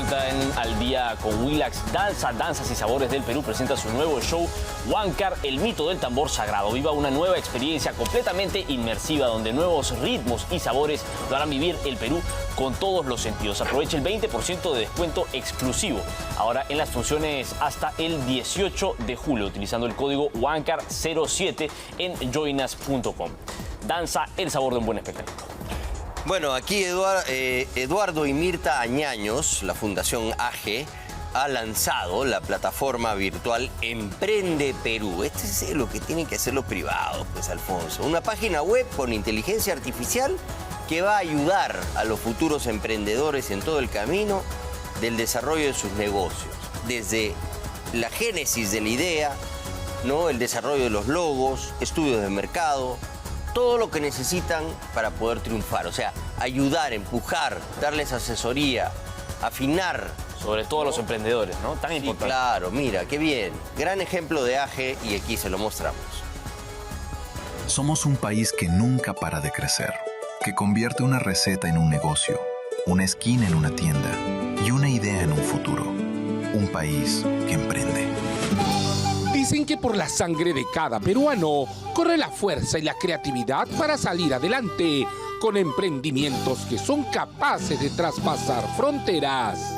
vuelta Al Día con Willax. Danzas y Sabores del Perú presenta su nuevo show Huáncar, el mito del tambor sagrado. Viva una nueva experiencia completamente inmersiva donde nuevos ritmos y sabores lo harán vivir el Perú con todos los sentidos. Aproveche el 20% de descuento exclusivo ahora en las funciones hasta el 18 de julio utilizando el código Huáncar07 en joinas.com. Danza, el sabor de un buen espectáculo. Bueno, aquí Eduardo y Mirta Añaños, la Fundación AGE, ha lanzado la plataforma virtual Emprende Perú. Este es lo que tienen que hacer los privados, pues, Alfonso. Una página web con inteligencia artificial que va a ayudar a los futuros emprendedores en todo el camino del desarrollo de sus negocios. Desde la génesis de la idea, ¿no? El desarrollo de los logos, estudios de mercado, todo lo que necesitan para poder triunfar. O sea, ayudar, empujar, darles asesoría, afinar. Sobre todo a los emprendedores, ¿no? Tan importante. Claro, mira, qué bien. Gran ejemplo de AGE y aquí se lo mostramos. Somos un país que nunca para de crecer, que convierte una receta en un negocio, una esquina en una tienda y una idea en un futuro. Un país que emprende. Dicen que por la sangre de cada peruano corre la fuerza y la creatividad para salir adelante con emprendimientos que son capaces de traspasar fronteras.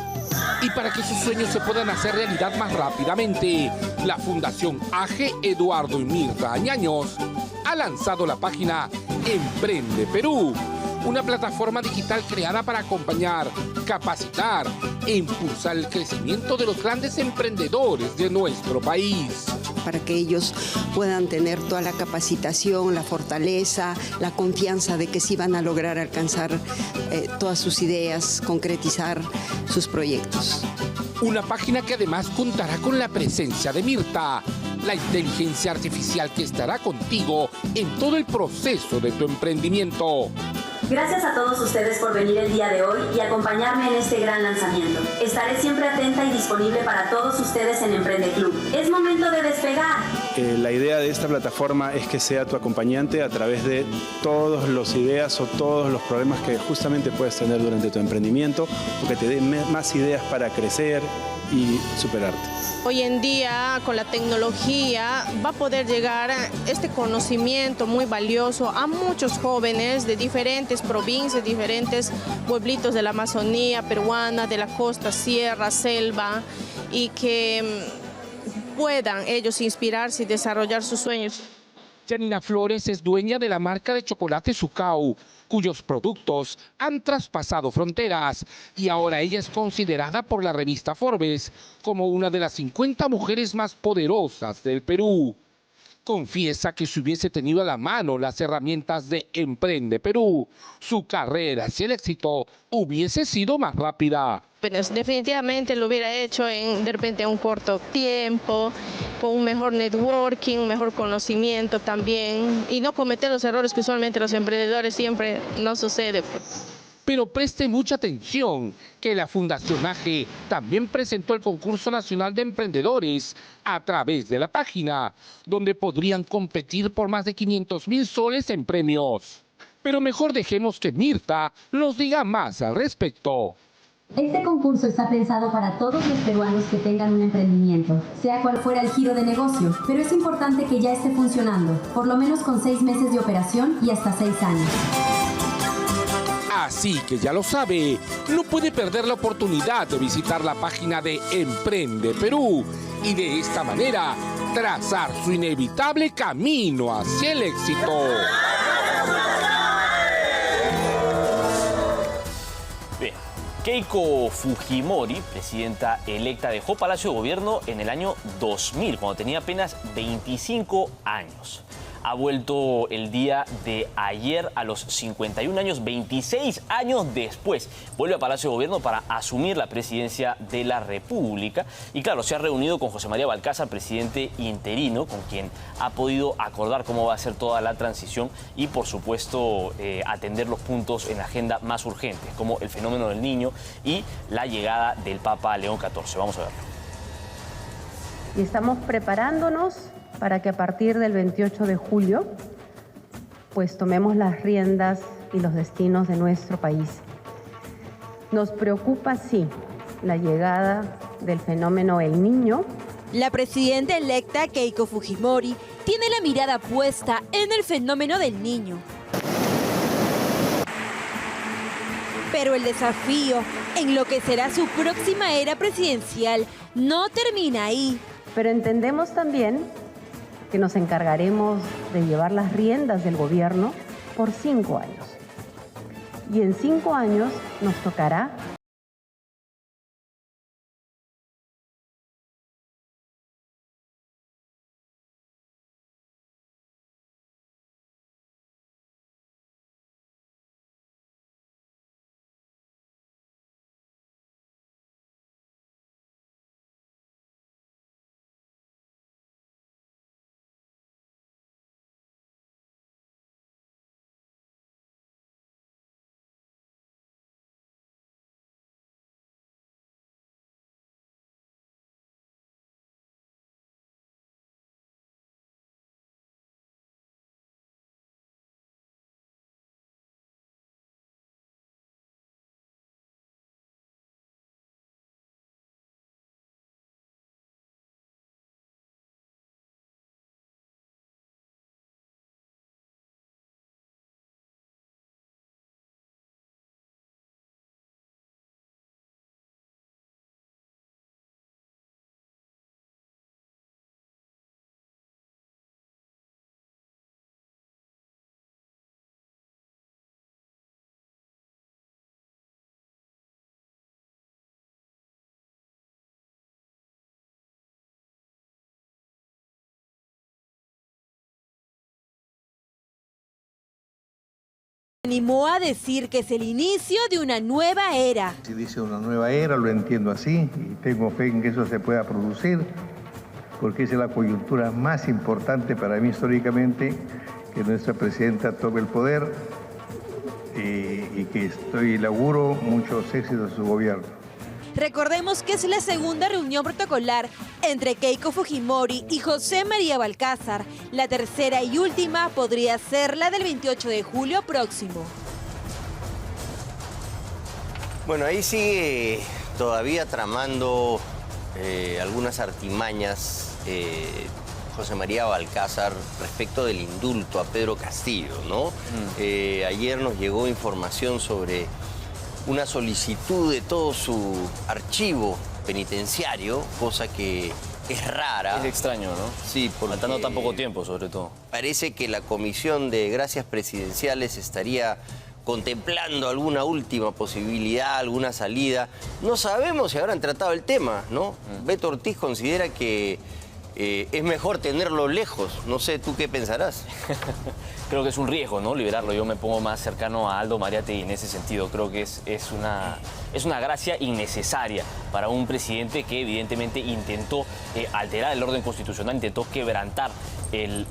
Y para que sus sueños se puedan hacer realidad más rápidamente, la Fundación AGE Eduardo y Mirta Añaños ha lanzado la página Emprende Perú, una plataforma digital creada para acompañar, capacitar e impulsar el crecimiento de los grandes emprendedores de nuestro país. Para que ellos puedan tener toda la capacitación, la fortaleza, la confianza de que sí van a lograr alcanzar todas sus ideas, concretizar sus proyectos. Una página que además contará con la presencia de Mirta, la inteligencia artificial que estará contigo en todo el proceso de tu emprendimiento. Gracias a todos ustedes por venir el día de hoy y acompañarme en este gran lanzamiento. Estaré siempre atenta y disponible para todos ustedes en Emprende Club. Es momento de despegar. La idea de esta plataforma es que sea tu acompañante a través de todas las ideas o todos los problemas que justamente puedes tener durante tu emprendimiento, porque te dé más ideas para crecer y superarte. Hoy en día, con la tecnología, va a poder llegar este conocimiento muy valioso a muchos jóvenes de diferentes provincias, diferentes pueblitos de la Amazonía peruana, de la costa, sierra, selva, y que puedan ellos inspirarse y desarrollar sus sueños. Janina Flores es dueña de la marca de chocolate Sucau, cuyos productos han traspasado fronteras y ahora ella es considerada por la revista Forbes como una de las 50 mujeres más poderosas del Perú. Confiesa que si hubiese tenido a la mano las herramientas de Emprende Perú, su carrera hacia el éxito hubiese sido más rápida. Pero definitivamente lo hubiera hecho de repente en un corto tiempo, con un mejor networking, un mejor conocimiento también, y no cometer los errores que usualmente los emprendedores siempre no sucede. Pero preste mucha atención que la Fundación AGE también presentó el Concurso Nacional de Emprendedores a través de la página, donde podrían competir por más de 500.000 soles en premios. Pero mejor dejemos que Mirta nos diga más al respecto. Este concurso está pensado para todos los peruanos que tengan un emprendimiento, sea cual fuera el giro de negocio, pero es importante que ya esté funcionando, por lo menos con 6 meses de operación y hasta 6 años. Así que ya lo sabe, no puede perder la oportunidad de visitar la página de Emprende Perú y de esta manera trazar su inevitable camino hacia el éxito. Bien, Keiko Fujimori, presidenta electa, dejó Palacio de Gobierno en el año 2000, cuando tenía apenas 25 años. Ha vuelto el día de ayer a los 51 años, 26 años después. Vuelve a Palacio de Gobierno para asumir la presidencia de la República. Y claro, se ha reunido con José María Balcázar, presidente interino, con quien ha podido acordar cómo va a ser toda la transición y, por supuesto, atender los puntos en la agenda más urgentes, como el fenómeno del niño y la llegada del Papa León XIV. Vamos a verlo. Y estamos preparándonos para que a partir del 28 de julio, pues tomemos las riendas y los destinos de nuestro país. Nos preocupa, sí, la llegada del fenómeno El Niño. La presidenta electa Keiko Fujimori tiene la mirada puesta en el fenómeno del Niño. Pero el desafío en lo que será su próxima era presidencial no termina ahí. Pero entendemos también que nos encargaremos de llevar las riendas del gobierno por 5 años. Y en 5 años nos tocará Animó a decir que es el inicio de una nueva era. Si dice una nueva era, lo entiendo así y tengo fe en que eso se pueda producir, porque esa es la coyuntura más importante para mí históricamente, que nuestra presidenta tome el poder y que le auguro muchos éxitos a su gobierno. Recordemos que es la segunda reunión protocolar entre Keiko Fujimori y José María Balcázar. La tercera y última podría ser la del 28 de julio próximo. Bueno, ahí sigue todavía tramando algunas artimañas José María Balcázar respecto del indulto a Pedro Castillo, ¿no? Ayer nos llegó información sobre una solicitud de todo su archivo penitenciario, cosa que es rara. Es extraño, ¿no? Sí, porque faltando tan poco tiempo, sobre todo. Parece que la Comisión de Gracias Presidenciales estaría contemplando alguna última posibilidad, alguna salida. No sabemos si habrán tratado el tema, ¿no? Beto Ortiz considera que es mejor tenerlo lejos. No sé, ¿tú qué pensarás? Creo que es un riesgo, ¿no? Liberarlo. Yo me pongo más cercano a Aldo Mariátegui en ese sentido. Creo que es una gracia innecesaria para un presidente que evidentemente intentó alterar el orden constitucional, intentó quebrantar el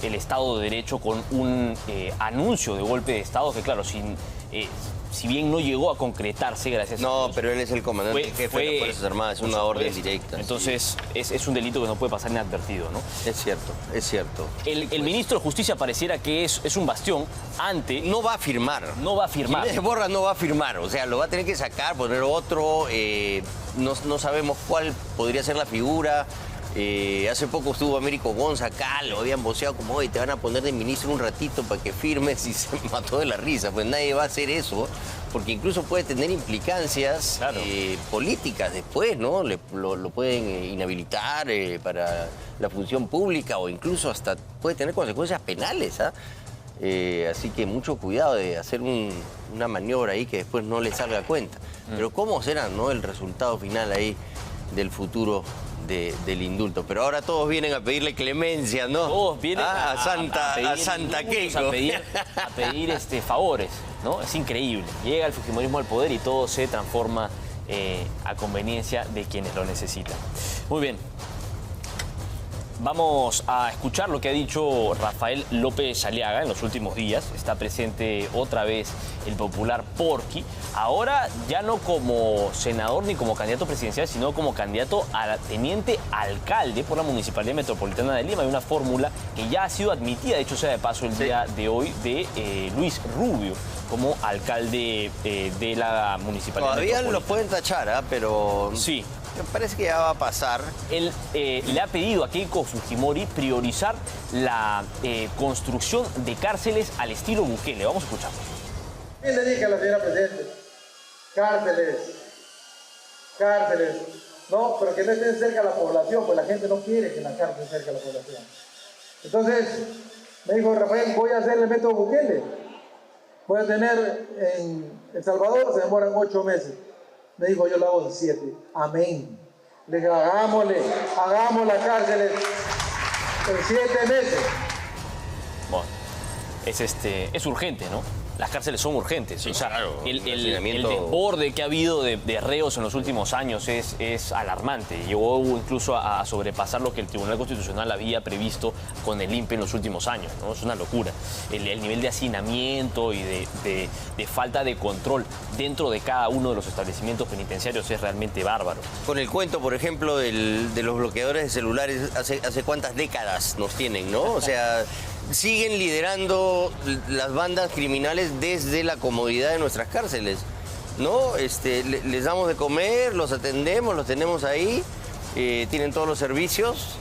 Estado de Derecho con un anuncio de golpe de Estado que, claro, si bien no llegó a concretarse, gracias a Dios, pero él es el comandante jefe de las Fuerzas Armadas, es una orden directa. Entonces, sí. es un delito que no puede pasar inadvertido, ¿no? Es cierto, es cierto. El ministro de Justicia pareciera que es un bastión ante... No va a firmar. No va a firmar. Si Borra no va a firmar, o sea, lo va a tener que sacar, poner otro, no sabemos cuál podría ser la figura. Hace poco estuvo Américo Gonza acá, lo habían voceado como, oye, te van a poner de ministro un ratito para que firmes, y se mató de la risa. Pues nadie va a hacer eso, porque incluso puede tener implicancias políticas después, ¿no? Lo pueden inhabilitar para la función pública o incluso hasta puede tener consecuencias penales, ¿ah? Así que mucho cuidado de hacer una maniobra ahí que después no le salga a cuenta. Pero ¿cómo será, no, el resultado final ahí del futuro del indulto? Pero ahora todos vienen a pedirle clemencia, ¿no? Todos vienen a Santa Keiko. A pedir favores, ¿no? Es increíble. Llega el fujimorismo al poder y todo se transforma a conveniencia de quienes lo necesitan. Muy bien. Vamos a escuchar lo que ha dicho Rafael López Aliaga en los últimos días. Está presente otra vez el popular Porky. Ahora ya no como senador ni como candidato presidencial, sino como candidato a teniente alcalde por la Municipalidad Metropolitana de Lima. Hay una fórmula que ya ha sido admitida, de hecho sea de paso el día de hoy, de Luis Rubio como alcalde de la Municipalidad Todavía Metropolitana. lo pueden tachar, pero... Sí. Me parece que ya va a pasar. Él le ha pedido a Keiko Fujimori priorizar la construcción de cárceles al estilo Bukele. Vamos a escucharlo. ¿Quién le dije a la señora Presidente? Cárceles. No, pero que no estén cerca de la población, pues la gente no quiere que la cárcel esté cerca de la población. Entonces, me dijo Rafael, voy a hacer el método Bukele. Voy a tener en El Salvador, se demoran 8 meses. Me dijo, yo lo hago en 7. Amén. Le dije, hagamos las cárceles en 7 meses. Bueno, es urgente, ¿no? Las cárceles son urgentes. Sí, o sea, claro, el desborde que ha habido de reos en los últimos años es alarmante. Llegó incluso a sobrepasar lo que el Tribunal Constitucional había previsto con el INPE en los últimos años, ¿no? Es una locura. El nivel de hacinamiento y de falta de control dentro de cada uno de los establecimientos penitenciarios es realmente bárbaro. Con el cuento, por ejemplo, de los bloqueadores de celulares, hace cuántas décadas nos tienen, ¿no? O sea, siguen liderando las bandas criminales desde la comodidad de nuestras cárceles, ¿no? Les damos de comer, los atendemos, los tenemos ahí, tienen todos los servicios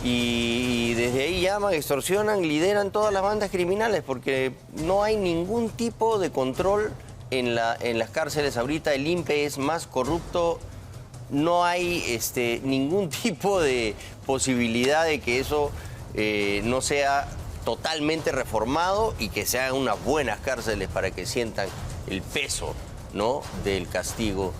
y desde ahí llaman, extorsionan, lideran todas las bandas criminales porque no hay ningún tipo de control en las cárceles. Ahorita el INPE es más corrupto, no hay ningún tipo de posibilidad de que eso no sea totalmente reformado y que se hagan unas buenas cárceles para que sientan el peso, ¿no?, del castigo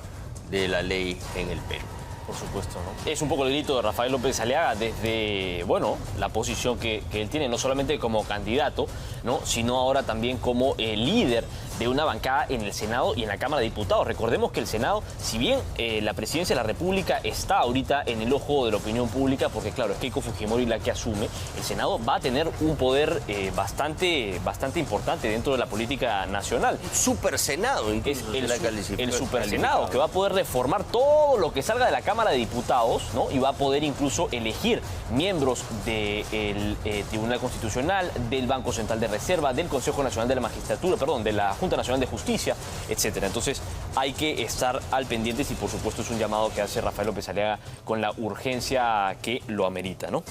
de la ley en el Perú. Por supuesto, ¿no? Es un poco el grito de Rafael López Aliaga desde, bueno, la posición que él tiene, no solamente como candidato, ¿no?, sino ahora también como líder de una bancada en el Senado y en la Cámara de Diputados. Recordemos que el Senado, si bien la presidencia de la República está ahorita en el ojo de la opinión pública, porque claro, es Keiko Fujimori la que asume, el Senado va a tener un poder bastante importante dentro de la política nacional. Super Senado, incluso. El Super Senado, que va a poder reformar todo lo que salga de la Cámara de Diputados, ¿no? Y va a poder incluso elegir miembros del Tribunal Constitucional, del Banco Central de Reserva, del Consejo Nacional de la Magistratura, perdón, de la Junta Nacional de Justicia, etcétera. Entonces hay que estar al pendiente y por supuesto es un llamado que hace Rafael López Aliaga con la urgencia que lo amerita, ¿no?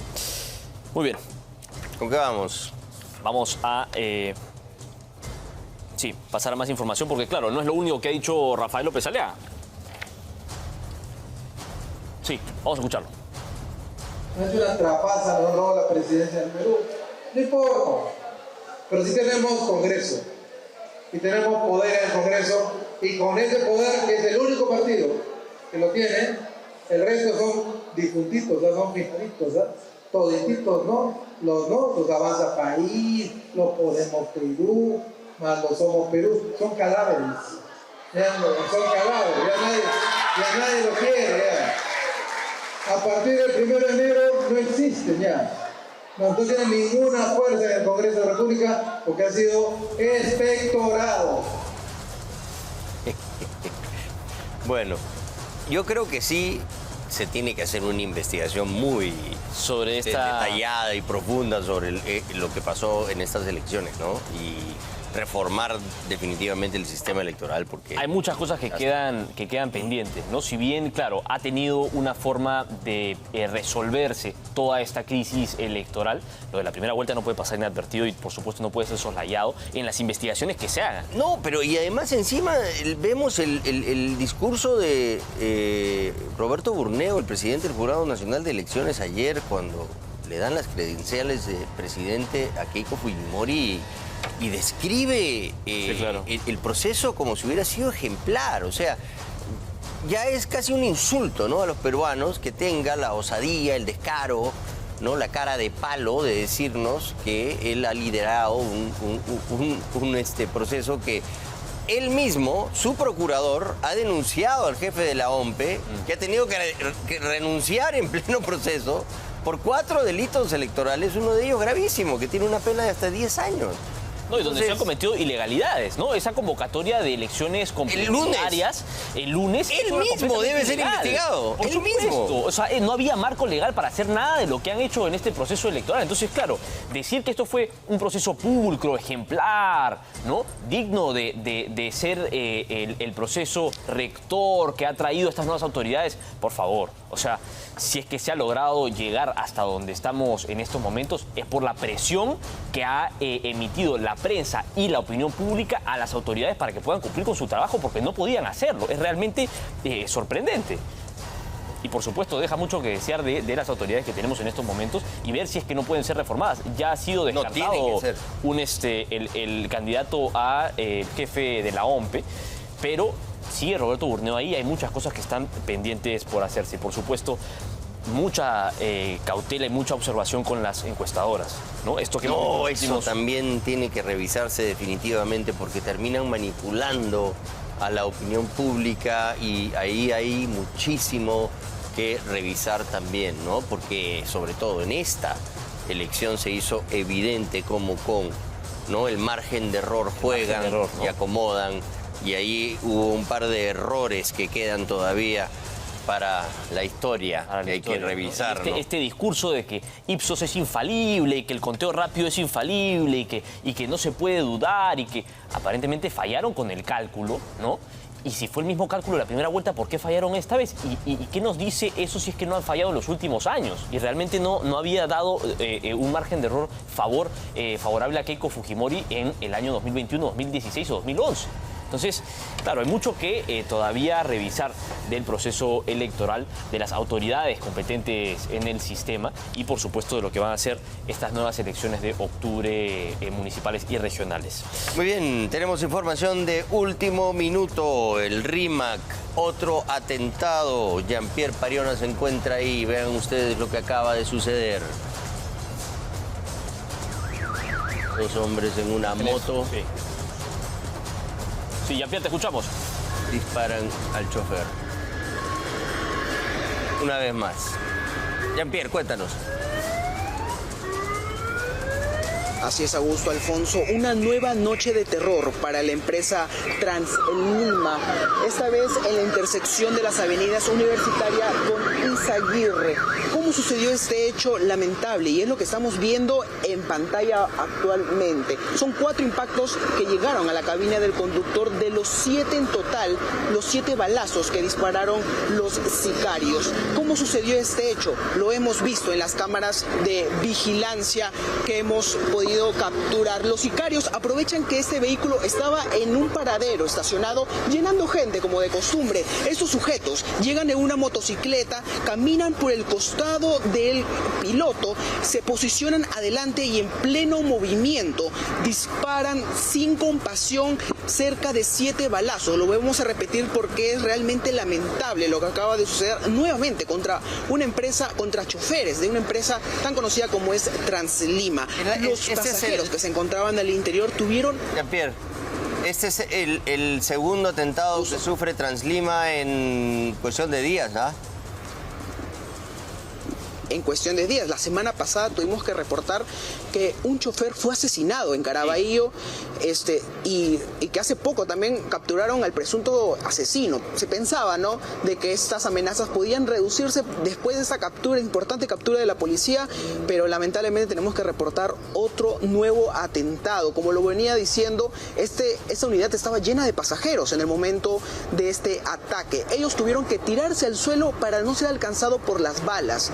Muy bien. ¿Con qué vamos? Vamos a pasar a más información porque claro, no es lo único que ha dicho Rafael López Aliaga. Sí, vamos a escucharlo. No es una trapaza, no la presidencia del Perú. No importa. Pero sí tenemos Congreso. Y tenemos poder en el Congreso. Y con ese poder, que es el único partido que lo tiene, el resto son difuntitos, son fijaditos, todititos, ¿no? Los Avanza País, los Podemos Perú, más los Somos Perú, son cadáveres. Son cadáveres, ya nadie lo quiere, ya. A partir del 1 de enero no existen ya. No tienen ninguna fuerza en el Congreso de la República porque ha sido expectorado. Bueno, yo creo que sí se tiene que hacer una investigación muy detallada y profunda sobre lo que pasó en estas elecciones, ¿no? Y reformar definitivamente el sistema electoral porque... Hay muchas cosas que quedan pendientes, ¿no? Si bien, claro, ha tenido una forma de resolverse toda esta crisis electoral, lo de la primera vuelta no puede pasar inadvertido y, por supuesto, no puede ser soslayado en las investigaciones que se hagan. No, pero y además encima vemos el discurso de Roberto Burneo, el presidente del Jurado Nacional de Elecciones, ayer, cuando le dan las credenciales de presidente a Keiko Fujimori y describe el proceso como si hubiera sido ejemplar. O sea, ya es casi un insulto, ¿no?, a los peruanos que tenga la osadía, el descaro, ¿no?, la cara de palo de decirnos que él ha liderado un proceso que él mismo, su procurador, ha denunciado al jefe de la OMPE, que ha tenido que renunciar en pleno proceso por 4 delitos electorales, uno de ellos gravísimo, que tiene una pena de hasta 10 años. No, y donde se han cometido ilegalidades, ¿no? Esa convocatoria de elecciones complementarias el lunes. Él mismo debe ser investigado. Él mismo. O sea, no había marco legal para hacer nada de lo que han hecho en este proceso electoral. Entonces, claro, decir que esto fue un proceso pulcro, ejemplar, ¿no? Digno de ser el proceso rector que ha traído estas nuevas autoridades, por favor. O sea, si es que se ha logrado llegar hasta donde estamos en estos momentos, es por la presión que ha emitido la prensa y la opinión pública a las autoridades para que puedan cumplir con su trabajo, porque no podían hacerlo. Es realmente sorprendente. Y por supuesto deja mucho que desear de las autoridades que tenemos en estos momentos y ver si es que no pueden ser reformadas. Ya ha sido descartado el candidato a jefe de la OMPE, pero sigue Roberto Burneo ahí. Hay muchas cosas que están pendientes por hacerse. Por supuesto, mucha cautela y mucha observación con las encuestadoras, ¿no? Esto que eso también tiene que revisarse definitivamente, porque terminan manipulando a la opinión pública y ahí hay muchísimo que revisar también, ¿no? Porque sobre todo en esta elección se hizo evidente cómo ¿no? el margen de error juegan y acomodan, y ahí hubo un par de errores que quedan todavía para la historia, que hay que revisar. Este discurso de que Ipsos es infalible, y que el conteo rápido es infalible, y que no se puede dudar, y que aparentemente fallaron con el cálculo, ¿no? Y si fue el mismo cálculo de la primera vuelta, ¿por qué fallaron esta vez? ¿Y qué nos dice eso si es que no han fallado en los últimos años? Y realmente no había dado un margen de error favorable a Keiko Fujimori en el año 2021, 2016 o 2011. Entonces, claro, hay mucho que todavía revisar del proceso electoral, de las autoridades competentes en el sistema y, por supuesto, de lo que van a ser estas nuevas elecciones de octubre municipales y regionales. Muy bien, tenemos información de último minuto. El RIMAC, otro atentado. Jean-Pierre Pariona se encuentra ahí. Vean ustedes lo que acaba de suceder. 2 hombres en una moto. Sí. Sí, Jean-Pierre, te escuchamos. Disparan al chofer. Una vez más. Jean-Pierre, cuéntanos. Así es, Augusto Alfonso, una nueva noche de terror para la empresa Translima, esta vez en la intersección de las avenidas Universitaria con Izaguirre. ¿Cómo sucedió este hecho lamentable? Y es lo que estamos viendo en pantalla actualmente. Son 4 impactos que llegaron a la cabina del conductor, de los 7 en total, los 7 balazos que dispararon los sicarios. ¿Cómo sucedió este hecho? Lo hemos visto en las cámaras de vigilancia que hemos podido capturar. Los sicarios aprovechan que este vehículo estaba en un paradero estacionado llenando gente como de costumbre. Estos sujetos llegan en una motocicleta, caminan por el costado del piloto, se posicionan adelante y en pleno movimiento disparan sin compasión cerca de 7 balazos. Lo vamos a repetir porque es realmente lamentable lo que acaba de suceder nuevamente contra una empresa, contra choferes de una empresa tan conocida como es Translima. Los pasajeros que se encontraban al interior tuvieron... Jean-Pierre, este es el segundo atentado que sufre Translima en cuestión de días, ¿no? En cuestión de días. La semana pasada tuvimos que reportar que un chofer fue asesinado en Caraballo, y que hace poco también capturaron al presunto asesino. Se pensaba, ¿no?, de que estas amenazas podían reducirse después de esa captura, importante captura de la policía, pero lamentablemente tenemos que reportar otro nuevo atentado. Como lo venía diciendo, esta unidad estaba llena de pasajeros en el momento de este ataque. Ellos tuvieron que tirarse al suelo para no ser alcanzado por las balas.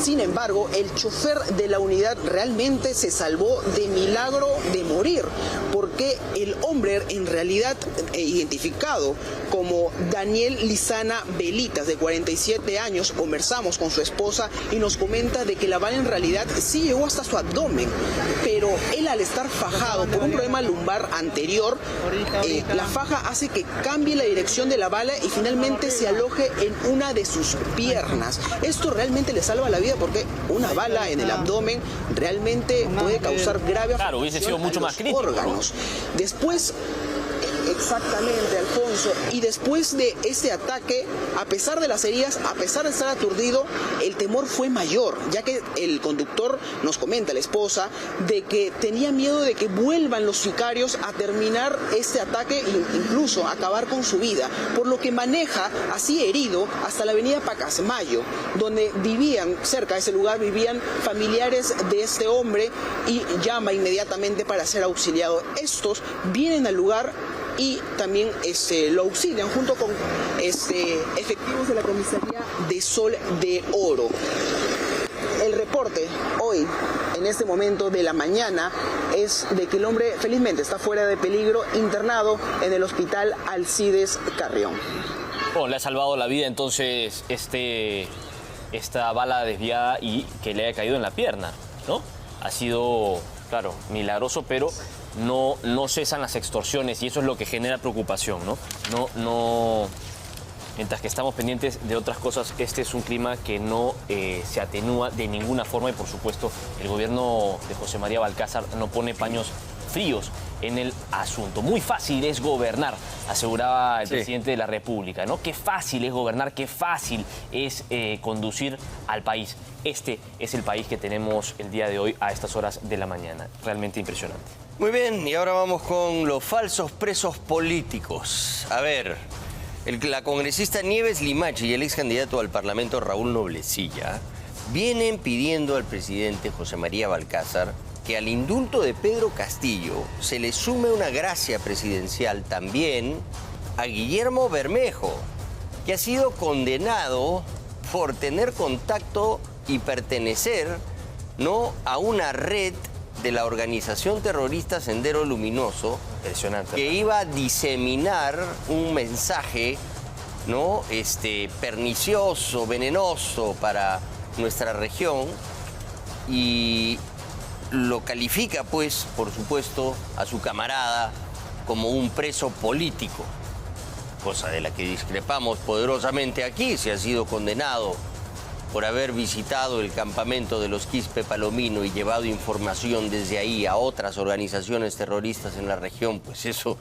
Sin embargo, el chofer de la unidad realmente se salvó de milagro de morir, porque el hombre en realidad identificado como Daniel Lizana Velitas, de 47 años, conversamos con su esposa y nos comenta de que la bala en realidad sí llegó hasta su abdomen, pero él, al estar fajado por un problema lumbar anterior, la faja hace que cambie la dirección de la bala y finalmente se aloje en una de sus piernas. Esto realmente le salva la vida, porque una bala en el abdomen realmente puede causar grave afectación, hubiese sido mucho más crítico, órganos. Después, Exactamente, Alfonso. Y después de ese ataque, a pesar de las heridas, a pesar de estar aturdido, el temor fue mayor, ya que el conductor nos comenta, la esposa, de que tenía miedo de que vuelvan los sicarios a terminar este ataque e incluso acabar con su vida, por lo que maneja así herido hasta la avenida Pacasmayo, donde vivían, cerca de ese lugar vivían familiares de este hombre, y llama inmediatamente para ser auxiliado. Estos vienen al lugar y también lo auxilian junto con efectivos de la comisaría de Sol de Oro. El reporte hoy, en este momento de la mañana, es de que el hombre felizmente está fuera de peligro, internado en el hospital Alcides Carrión. Bueno, le ha salvado la vida entonces esta bala desviada y que le haya caído en la pierna, ¿no? Ha sido, claro, milagroso, pero no cesan las extorsiones y eso es lo que genera preocupación, ¿no? Mientras que estamos pendientes de otras cosas, este es un clima que no se atenúa de ninguna forma y, por supuesto, el gobierno de José María Balcázar no pone paños fríos en el asunto. Muy fácil es gobernar, aseguraba el presidente de la República, ¿no? Qué fácil es gobernar, qué fácil es conducir al país. Este es el país que tenemos el día de hoy a estas horas de la mañana. Realmente impresionante. Muy bien, y ahora vamos con los falsos presos políticos. A ver, la congresista Nieves Limache y el ex candidato al Parlamento Raúl Noblecilla vienen pidiendo al presidente José María Balcázar que al indulto de Pedro Castillo se le sume una gracia presidencial también a Guillermo Bermejo, que ha sido condenado por tener contacto y pertenecer, ¿no?, a una red de la organización terrorista Sendero Luminoso, que iba a diseminar un mensaje, ¿no?, pernicioso, venenoso para nuestra región, y lo califica, pues, por supuesto, a su camarada como un preso político, cosa de la que discrepamos poderosamente aquí. Se ha sido condenado por haber visitado el campamento de los Quispe Palomino y llevado información desde ahí a otras organizaciones terroristas en la región, pues eso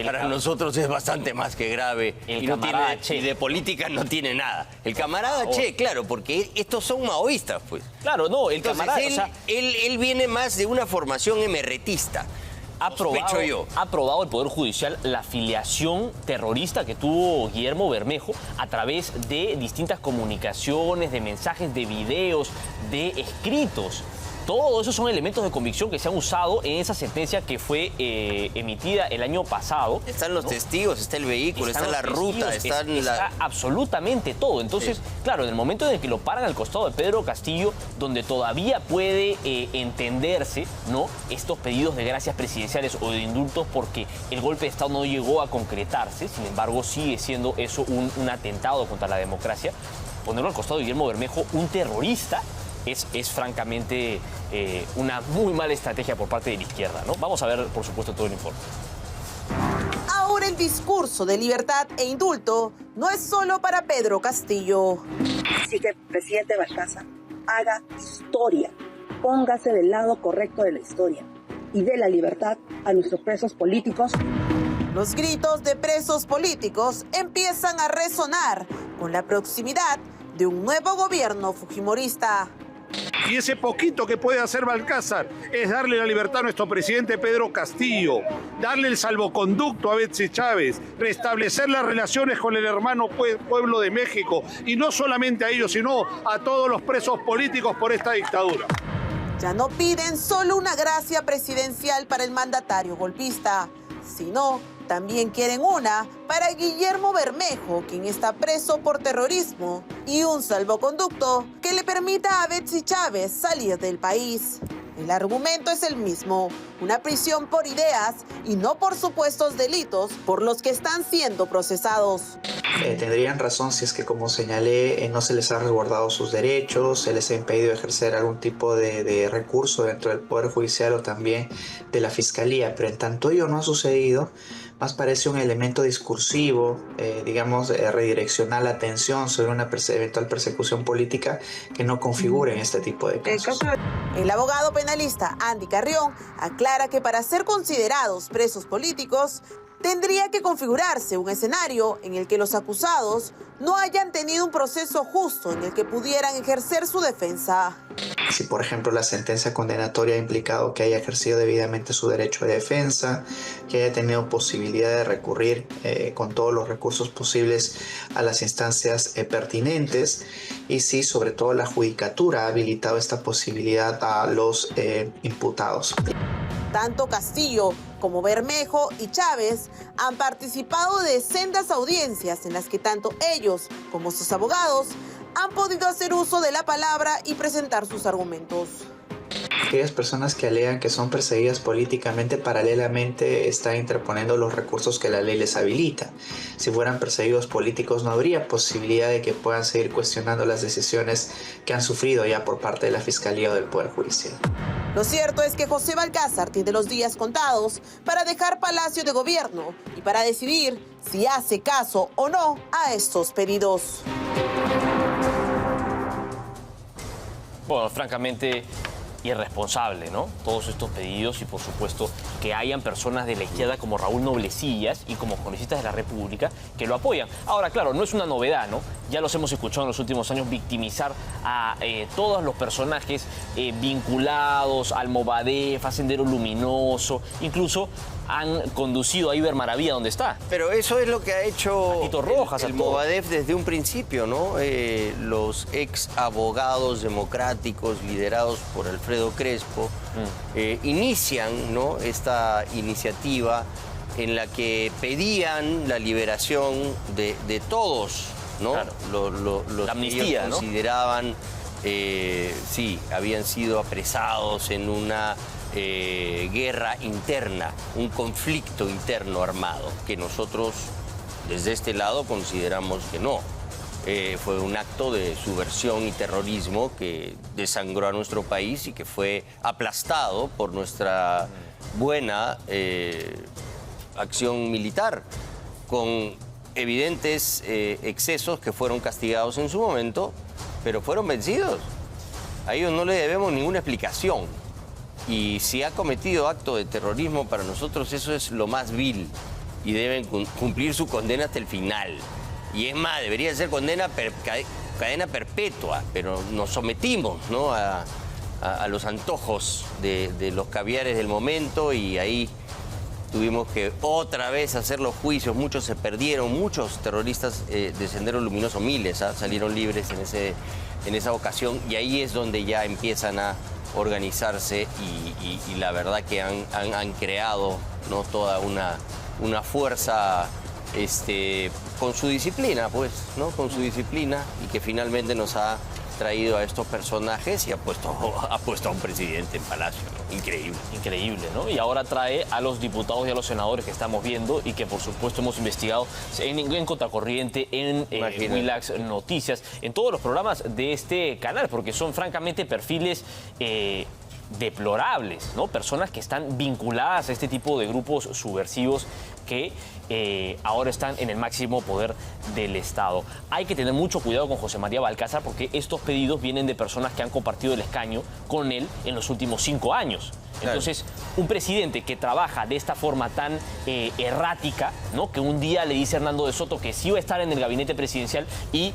para nosotros es bastante más que grave. Y de política no tiene nada. El camarada Che, claro, porque estos son maoístas, pues. Claro, no, el camarada... Él viene más de una formación emerretista. Ha probado el Poder Judicial la afiliación terrorista que tuvo Guillermo Bermejo a través de distintas comunicaciones, de mensajes, de videos, de escritos. Todos esos son elementos de convicción que se han usado en esa sentencia que fue emitida el año pasado. Están los testigos, está el vehículo, está la ruta, está absolutamente todo. Entonces, claro, en el momento en el que lo paran al costado de Pedro Castillo, donde todavía puede entenderse, ¿no?, estos pedidos de gracias presidenciales o de indultos porque el golpe de Estado no llegó a concretarse, sin embargo sigue siendo eso un atentado contra la democracia. Ponerlo al costado de Guillermo Bermejo, un terrorista, es francamente una muy mala estrategia por parte de la izquierda, ¿no? Vamos a ver, por supuesto, todo el informe. Ahora el discurso de libertad e indulto no es solo para Pedro Castillo. Así que, presidente Balcázar, haga historia. Póngase del lado correcto de la historia y dé la libertad a nuestros presos políticos. Los gritos de presos políticos empiezan a resonar con la proximidad de un nuevo gobierno fujimorista. Y ese poquito que puede hacer Balcázar es darle la libertad a nuestro presidente Pedro Castillo, darle el salvoconducto a Betsy Chávez, restablecer las relaciones con el hermano pueblo de México, y no solamente a ellos, sino a todos los presos políticos por esta dictadura. Ya no piden solo una gracia presidencial para el mandatario golpista, sino también quieren una para Guillermo Bermejo, quien está preso por terrorismo, y un salvoconducto que le permita a Betsy Chávez salir del país. El argumento es el mismo, una prisión por ideas y no por supuestos delitos por los que están siendo procesados. Tendrían razón si es que, como señalé, no se les ha resguardado sus derechos, se les ha impedido ejercer algún tipo de recurso dentro del Poder Judicial o también de la Fiscalía, pero en tanto ello no ha sucedido, más parece un elemento discursivo, redireccionar la atención sobre una eventual persecución política que no configura en este tipo de casos. El abogado penalista Andy Carrión aclara aclara que para ser considerados presos políticos, tendría que configurarse un escenario en el que los acusados no hayan tenido un proceso justo en el que pudieran ejercer su defensa. Si, por ejemplo, la sentencia condenatoria ha implicado que haya ejercido debidamente su derecho de defensa, que haya tenido posibilidad de recurrir con todos los recursos posibles a las instancias pertinentes, y si, sobre todo, la judicatura ha habilitado esta posibilidad a los imputados. Tanto Castillo como Bermejo y Chávez han participado de sendas audiencias en las que tanto ellos como sus abogados han podido hacer uso de la palabra y presentar sus argumentos. Aquellas personas que alegan que son perseguidas políticamente, paralelamente están interponiendo los recursos que la ley les habilita. Si fueran perseguidos políticos, no habría posibilidad de que puedan seguir cuestionando las decisiones que han sufrido ya por parte de la Fiscalía o del Poder Judicial. Lo cierto es que José Balcázar tiene los días contados para dejar Palacio de Gobierno y para decidir si hace caso o no a estos pedidos. Bueno, francamente irresponsable, ¿no? Todos estos pedidos y, por supuesto, que hayan personas de la izquierda como Raúl Noblecillas y como congresistas de la República que lo apoyan. Ahora, claro, no es una novedad, ¿no? Ya los hemos escuchado en los últimos años victimizar a todos los personajes vinculados al Movadef, a Sendero Luminoso, incluso han conducido a Iber Maravilla donde está. Pero eso es lo que ha hecho Tito Rojas, el Movadef desde un principio, ¿no? Los ex abogados democráticos liderados por Alfredo Crespo inician, ¿no?, esta iniciativa en la que pedían la liberación de todos, ¿no? Claro. Los la amnistía, que ellos consideraban, sí, habían sido apresados en una guerra interna, un conflicto interno armado, que nosotros desde este lado consideramos que no. Fue un acto de subversión y terrorismo que desangró a nuestro país y que fue aplastado por nuestra buena acción militar, con evidentes excesos que fueron castigados en su momento, pero fueron vencidos. A ellos no le debemos ninguna explicación. Y si ha cometido acto de terrorismo, para nosotros eso es lo más vil y deben cumplir su condena hasta el final. Y es más, debería ser cadena perpetua, pero nos sometimos, ¿no?, a los antojos de los caviares del momento, y ahí tuvimos que otra vez hacer los juicios. Muchos se perdieron, muchos terroristas de Sendero Luminoso, miles, salieron libres en esa ocasión, y ahí es donde ya empiezan a organizarse y la verdad que han creado, ¿no?, toda una fuerza con su disciplina, pues, ¿no? Con su disciplina, y que finalmente nos ha traído a estos personajes y ha puesto a un presidente en Palacio, ¿no? Increíble. Increíble, ¿no? Y ahora trae a los diputados y a los senadores que estamos viendo y que, por supuesto, hemos investigado en Contracorriente, en Willax Noticias, en todos los programas de este canal, porque son francamente perfiles deplorables, ¿no? Personas que están vinculadas a este tipo de grupos subversivos que ahora están en el máximo poder del Estado. Hay que tener mucho cuidado con José María Balcázar, porque estos pedidos vienen de personas que han compartido el escaño con él en los últimos 5 años. Entonces, un presidente que trabaja de esta forma tan errática, ¿no?, que un día le dice a Hernando de Soto que sí va a estar en el gabinete presidencial y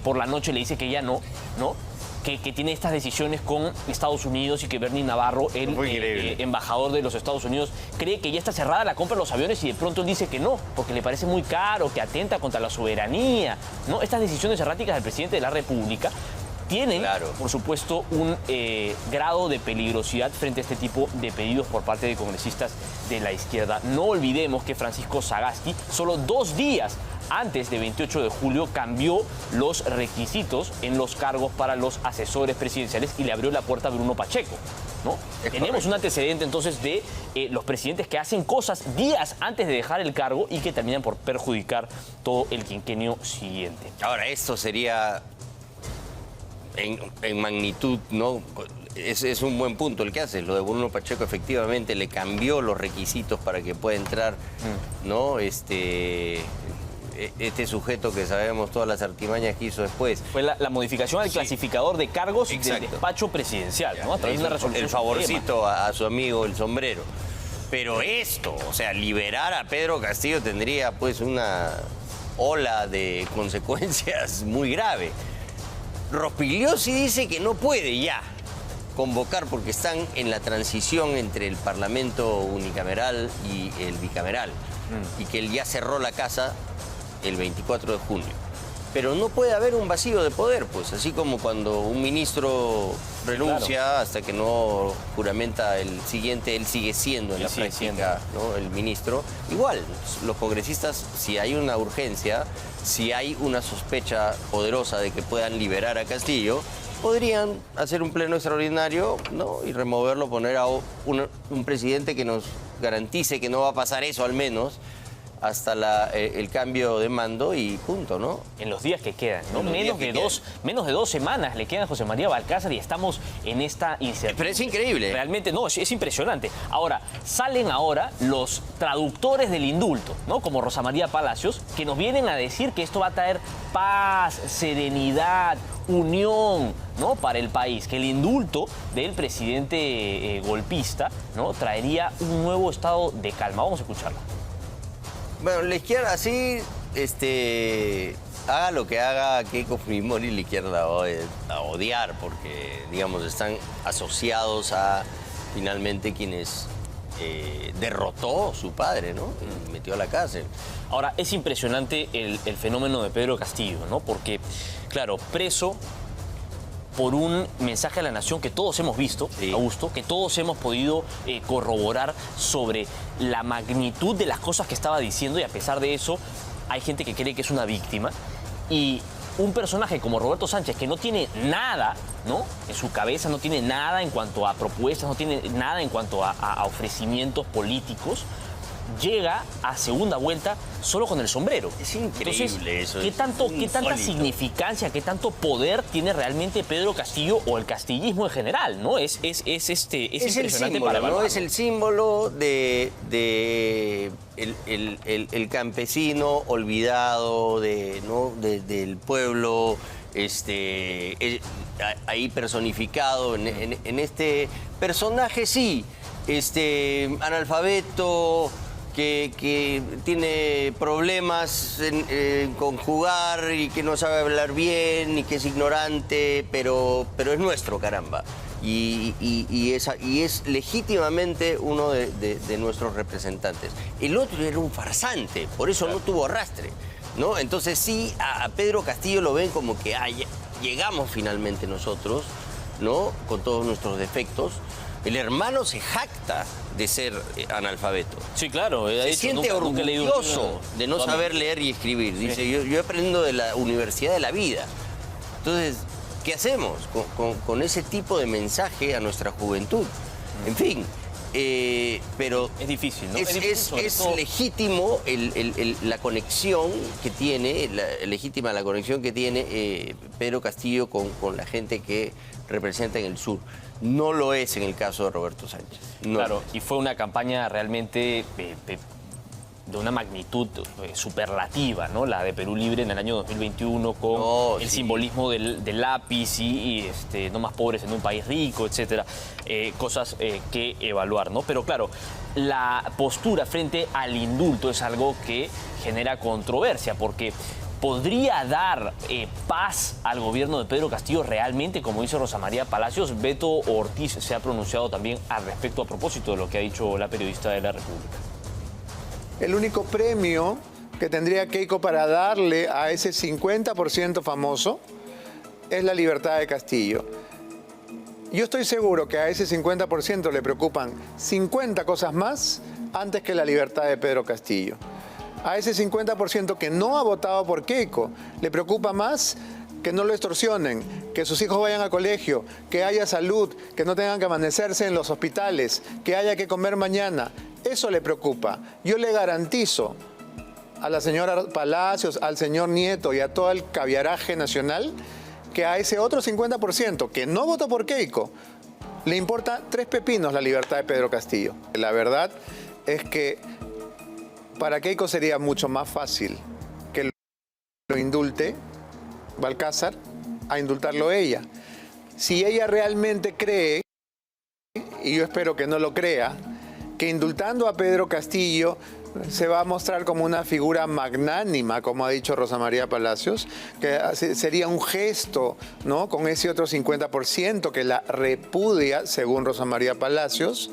por la noche le dice que ya no, ¿no?, que tiene estas decisiones con Estados Unidos, y que Bernie Navarro, el embajador de los Estados Unidos, cree que ya está cerrada la compra de los aviones, y de pronto él dice que no, porque le parece muy caro, que atenta contra la soberanía, ¿no? Estas decisiones erráticas del presidente de la República tienen, por supuesto, un grado de peligrosidad frente a este tipo de pedidos por parte de congresistas de la izquierda. No olvidemos que Francisco Sagasti, solo 2 días antes del 28 de julio, cambió los requisitos en los cargos para los asesores presidenciales y le abrió la puerta a Bruno Pacheco, ¿no? Tenemos un antecedente entonces de los presidentes que hacen cosas días antes de dejar el cargo y que terminan por perjudicar todo el quinquenio siguiente. Ahora, esto sería en magnitud, ¿no? Es un buen punto el que haces. Lo de Bruno Pacheco efectivamente le cambió los requisitos para que pueda entrar, ¿no?, este sujeto que sabemos todas las artimañas que hizo después. Fue la modificación al clasificador de cargos del despacho presidencial, ¿no? A través de una resolución. El favorcito a su amigo el sombrero. Pero esto, o sea, liberar a Pedro Castillo tendría pues una ola de consecuencias muy grave. Rospigliosi dice que no puede ya convocar porque están en la transición entre el Parlamento unicameral y el bicameral y que él ya cerró la casa el 24 de junio. Pero no puede haber un vacío de poder, pues así como cuando un ministro renuncia hasta que no juramenta el siguiente, él sigue siendo en la práctica, ¿no? El ministro. Igual, los congresistas, si hay una urgencia, si hay una sospecha poderosa de que puedan liberar a Castillo, podrían hacer un pleno extraordinario, ¿no? Y removerlo, poner a un presidente que nos garantice que no va a pasar eso al menos hasta el cambio de mando y punto, ¿no? En los días que quedan, ¿no? Menos de 2 semanas le quedan a José María Balcázar y estamos en esta incertidumbre. Pero es increíble. Realmente, no, es impresionante. Ahora, salen ahora los traductores del indulto, ¿no? Como Rosa María Palacios, que nos vienen a decir que esto va a traer paz, serenidad, unión, ¿no? Para el país, que el indulto del presidente golpista, ¿no? Traería un nuevo estado de calma. Vamos a escucharlo. Bueno, la izquierda sí, haga lo que haga Keiko Fujimori, la izquierda va a odiar porque, digamos, están asociados a finalmente quienes derrotó su padre, ¿no? Y metió a la cárcel. Ahora, es impresionante el fenómeno de Pedro Castillo, ¿no? Porque, claro, preso por un mensaje a la nación que todos hemos visto, Augusto, que todos hemos podido corroborar sobre la magnitud de las cosas que estaba diciendo y a pesar de eso hay gente que cree que es una víctima y un personaje como Roberto Sánchez que no tiene nada, ¿no? En su cabeza no tiene nada en cuanto a propuestas, no tiene nada en cuanto a ofrecimientos políticos, llega a segunda vuelta solo con el sombrero. Es increíble. Entonces, eso. ¿qué tanta significancia, qué tanto poder tiene realmente Pedro Castillo o el castillismo en general, ¿no? Es impresionante el símbolo, para evaluarlo. ¿no? Es el símbolo de el campesino olvidado, ¿no? del pueblo, ahí personificado en este personaje, sí, analfabeto, que tiene problemas en conjugar y que no sabe hablar bien y que es ignorante, pero es nuestro, caramba. Y es legítimamente uno de nuestros representantes. El otro era un farsante, por eso no tuvo arrastre, ¿no? Entonces sí, a Pedro Castillo lo ven como que llegamos finalmente nosotros, ¿no? Con todos nuestros defectos. El hermano se jacta de ser analfabeto. Sí, claro. Se siente orgulloso de no saber leer y escribir. Dice, yo aprendo de la universidad de la vida. Entonces, ¿qué hacemos con ese tipo de mensaje a nuestra juventud? En fin, pero es difícil, ¿no? Es legítimo la conexión que tiene, legítima la conexión que tiene Pedro Castillo con la gente que representa en el sur. No lo es en el caso de Roberto Sánchez. No. Claro, y fue una campaña realmente de una magnitud superlativa, ¿no? La de Perú Libre en el año 2021 con el simbolismo del lápiz y no más pobres en un país rico, etcétera. Cosas que evaluar, ¿no? Pero claro, la postura frente al indulto es algo que genera controversia porque ¿podría dar paz al gobierno de Pedro Castillo realmente, como dice Rosa María Palacios? Beto Ortiz se ha pronunciado también al respecto a propósito de lo que ha dicho la periodista de La República. El único premio que tendría Keiko para darle a ese 50% famoso es la libertad de Castillo. Yo estoy seguro que a ese 50% le preocupan 50 cosas más antes que la libertad de Pedro Castillo. A ese 50% que no ha votado por Keiko, le preocupa más que no lo extorsionen, que sus hijos vayan a colegio, que haya salud, que no tengan que amanecerse en los hospitales, que haya que comer mañana. Eso le preocupa. Yo le garantizo a la señora Palacios, al señor Nieto y a todo el caviaraje nacional que a ese otro 50% que no votó por Keiko le importa 3 pepinos la libertad de Pedro Castillo. La verdad es que para Keiko sería mucho más fácil que lo indulte Balcázar, a indultarlo ella. Si ella realmente cree, y yo espero que no lo crea, que indultando a Pedro Castillo se va a mostrar como una figura magnánima, como ha dicho Rosa María Palacios, que sería un gesto, ¿no?, con ese otro 50% que la repudia, según Rosa María Palacios,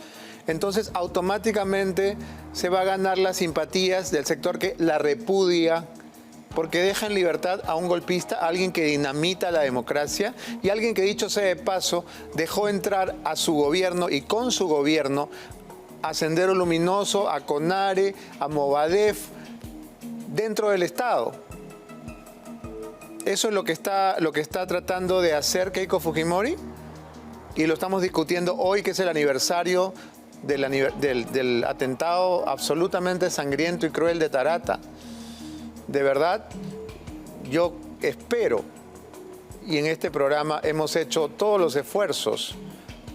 entonces automáticamente se va a ganar las simpatías del sector que la repudia, porque deja en libertad a un golpista, a alguien que dinamita la democracia y alguien que, dicho sea de paso, dejó entrar a su gobierno y con su gobierno a Sendero Luminoso, a CONARE, a Movadef, dentro del Estado. Eso es lo que está tratando de hacer Keiko Fujimori, y lo estamos discutiendo hoy, que es el aniversario del atentado absolutamente sangriento y cruel de Tarata. De verdad, yo espero, y en este programa hemos hecho todos los esfuerzos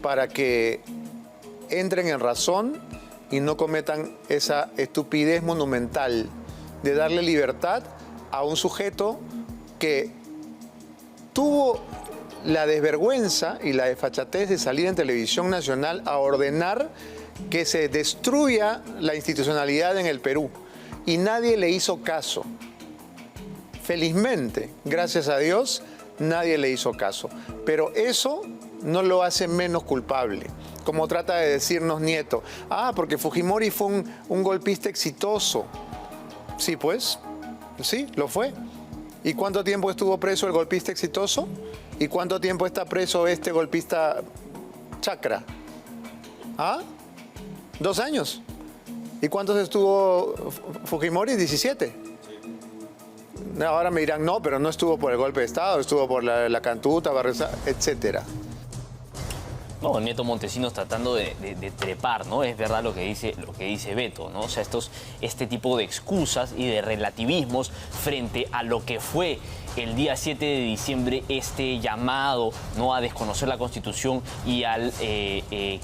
para que entren en razón y no cometan esa estupidez monumental de darle libertad a un sujeto que tuvo la desvergüenza y la desfachatez de salir en televisión nacional a ordenar que se destruya la institucionalidad en el Perú. Y nadie le hizo caso. Felizmente, gracias a Dios, nadie le hizo caso. Pero eso no lo hace menos culpable. Como trata de decirnos Nieto. Porque Fujimori fue un golpista exitoso. Sí, pues. Sí, lo fue. ¿Y cuánto tiempo estuvo preso el golpista exitoso? ¿Y cuánto tiempo está preso este golpista Chacra? 2 años. ¿Y cuántos estuvo Fujimori? 17. Ahora me dirán, no, pero no estuvo por el golpe de Estado, estuvo por la cantuta, etcétera. No, Nieto Montesinos tratando de trepar, ¿no? Es verdad lo que dice Beto, ¿no? O sea, este tipo de excusas y de relativismos frente a lo que fue el día 7 de diciembre, este llamado, ¿no?, a desconocer la Constitución y al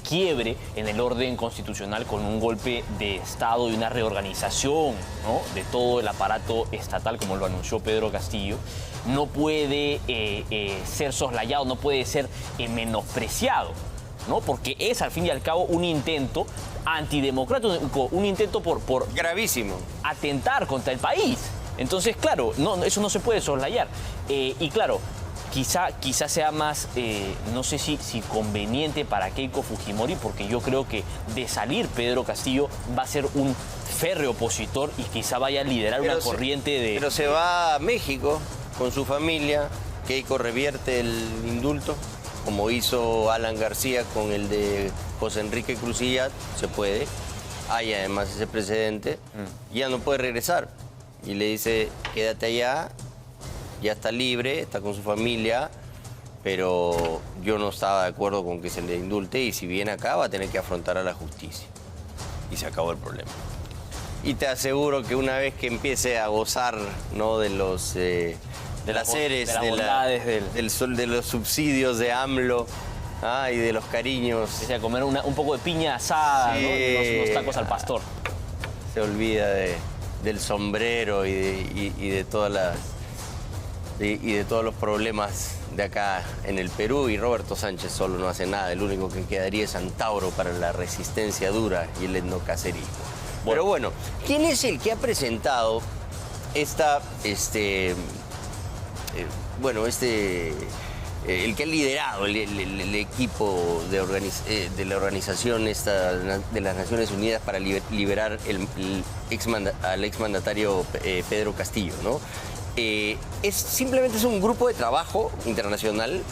quiebre en el orden constitucional con un golpe de Estado y una reorganización, ¿no?, de todo el aparato estatal, como lo anunció Pedro Castillo, no puede ser soslayado, no puede ser menospreciado, ¿no? Porque es, al fin y al cabo, un intento antidemocrático, un intento por gravísimo, atentar contra el país. Entonces, claro, eso no se puede soslayar. Y claro, quizá sea más, no sé si conveniente para Keiko Fujimori, porque yo creo que de salir Pedro Castillo va a ser un férreo opositor y quizá vaya a liderar una corriente de... Pero se va a México con su familia, Keiko revierte el indulto, como hizo Alan García con el de José Enrique Cruzillat, se puede. Hay además ese precedente, ya no puede regresar. Y le dice, quédate allá, ya está libre, está con su familia, pero yo no estaba de acuerdo con que se le indulte y si viene acá va a tener que afrontar a la justicia. Y se acabó el problema. Y te aseguro que una vez que empiece a gozar, ¿no?, de los... de las seres, de los subsidios de AMLO, y de los cariños. O sea, comer un poco de piña asada, sí, ¿no? Unos tacos al pastor. Se olvida del sombrero y de todas las y de todos los problemas de acá en el Perú, y Roberto Sánchez solo no hace nada. El único que quedaría es Antauro para la resistencia dura y el etnocacerismo. Pero bueno, ¿quién es el que ha presentado el que ha liderado el equipo de la organización de las Naciones Unidas para liberar al exmandatario Pedro Castillo, ¿no? Simplemente es un grupo de trabajo internacional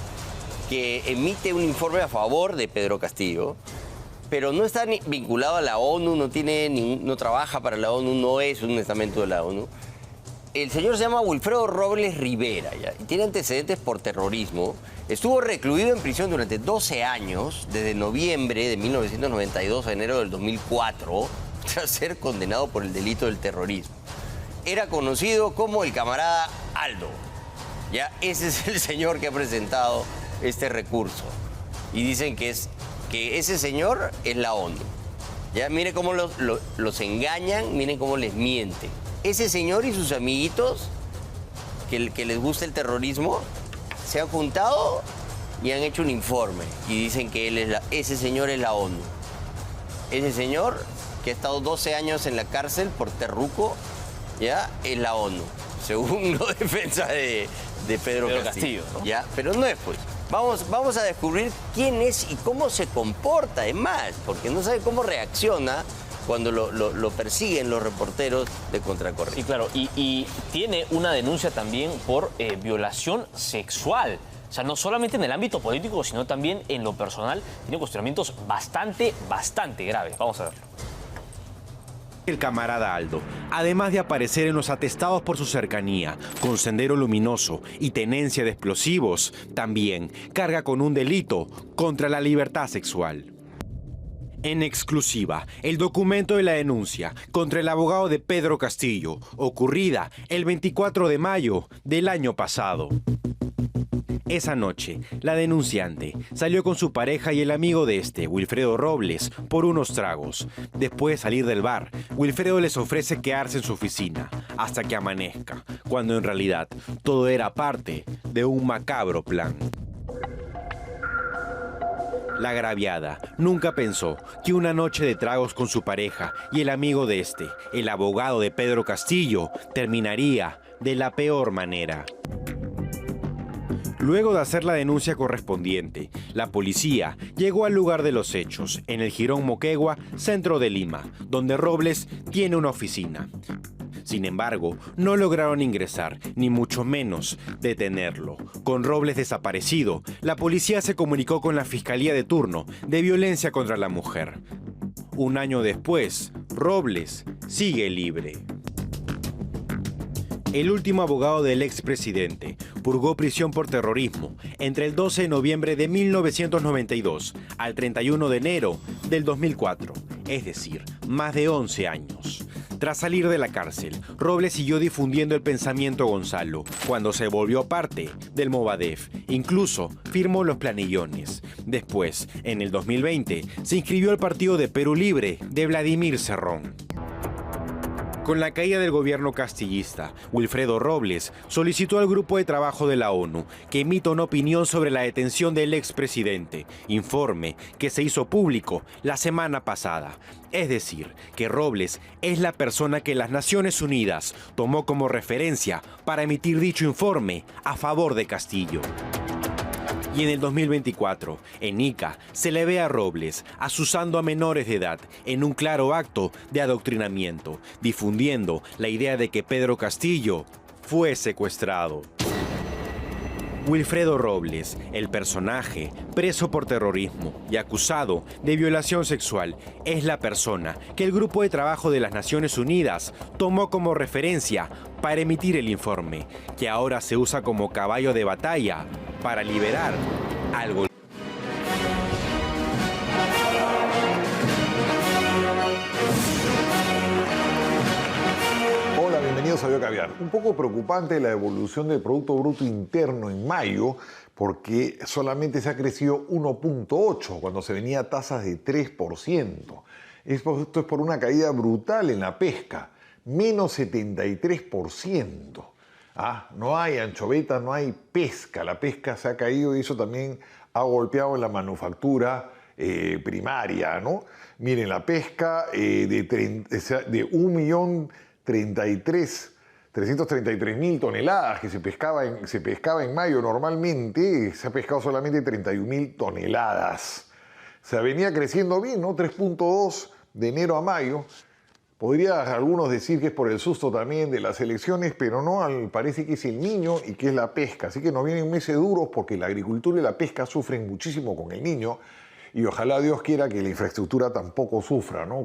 que emite un informe a favor de Pedro Castillo, pero no está vinculado a la ONU, no trabaja para la ONU, no es un estamento de la ONU. El señor se llama Wilfredo Robles Rivera, ¿ya? Y tiene antecedentes por terrorismo. Estuvo recluido en prisión durante 12 años, desde noviembre de 1992 a enero del 2004, tras ser condenado por el delito del terrorismo. Era conocido como el camarada Aldo. ¿Ya? Ese es el señor que ha presentado este recurso. Y dicen que ese señor es la ONU. ¿Ya? Miren cómo los engañan, miren cómo les mienten. Ese señor y sus amiguitos que les gusta el terrorismo se han juntado y han hecho un informe y dicen que ese señor es la ONU. Ese señor que ha estado 12 años en la cárcel por terruco, ya, es la ONU, según la defensa de Pedro Castillo, ¿no? ¿Ya? Pero no es, pues. Vamos a descubrir quién es y cómo se comporta, además, porque no sabe cómo reacciona cuando lo persiguen los reporteros de Contracorriente. Sí, claro, y tiene una denuncia también por violación sexual. O sea, no solamente en el ámbito político, sino también en lo personal. Tiene cuestionamientos bastante graves. Vamos a verlo. El camarada Aldo, además de aparecer en los atestados por su cercanía, con sendero luminoso y tenencia de explosivos, también carga con un delito contra la libertad sexual. En exclusiva, el documento de la denuncia contra el abogado de Pedro Castillo, ocurrida el 24 de mayo del año pasado. Esa noche, la denunciante salió con su pareja y el amigo de Wilfredo Robles, por unos tragos. Después de salir del bar, Wilfredo les ofrece quedarse en su oficina hasta que amanezca, cuando en realidad todo era parte de un macabro plan. La agraviada nunca pensó que una noche de tragos con su pareja y el amigo de el abogado de Pedro Castillo, terminaría de la peor manera. Luego de hacer la denuncia correspondiente, la policía llegó al lugar de los hechos, en el Jirón Moquegua, centro de Lima, donde Robles tiene una oficina. Sin embargo, no lograron ingresar, ni mucho menos detenerlo. Con Robles desaparecido, la policía se comunicó con la Fiscalía de turno de violencia contra la mujer. Un año después, Robles sigue libre. El último abogado del expresidente purgó prisión por terrorismo entre el 12 de noviembre de 1992 al 31 de enero del 2004, es decir, más de 11 años. Tras salir de la cárcel, Robles siguió difundiendo el pensamiento Gonzalo cuando se volvió parte del Movadef. Incluso firmó los planillones. Después, en el 2020, se inscribió al Partido de Perú Libre de Vladimir Cerrón. Con la caída del gobierno castillista, Wilfredo Robles solicitó al grupo de trabajo de la ONU que emita una opinión sobre la detención del expresidente, informe que se hizo público la semana pasada. Es decir, que Robles es la persona que las Naciones Unidas tomó como referencia para emitir dicho informe a favor de Castillo. Y en el 2024, en Ica, se le ve a Robles asusando a menores de edad en un claro acto de adoctrinamiento, difundiendo la idea de que Pedro Castillo fue secuestrado. Wilfredo Robles, el personaje preso por terrorismo y acusado de violación sexual, es la persona que el Grupo de Trabajo de las Naciones Unidas tomó como referencia para emitir el informe, que ahora se usa como caballo de batalla para liberar al golpe. Hola, bienvenidos a BioCaviar. Un poco preocupante la evolución del Producto Bruto Interno en mayo, porque solamente se ha crecido 1.8% cuando se venía a tasas de 3%. Esto es por una caída brutal en la pesca, menos 73%. No hay anchoveta, no hay pesca. La pesca se ha caído y eso también ha golpeado en la manufactura primaria, ¿no? Miren, la pesca de 333.000 toneladas que se pescaba en mayo normalmente, se ha pescado solamente 31.000 toneladas. Se venía creciendo bien, ¿no? 3.2 de enero a mayo. Podría algunos decir que es por el susto también de las elecciones, pero no, parece que es el Niño y que es la pesca. Así que nos vienen meses duros porque la agricultura y la pesca sufren muchísimo con el Niño y ojalá Dios quiera que la infraestructura tampoco sufra, ¿no?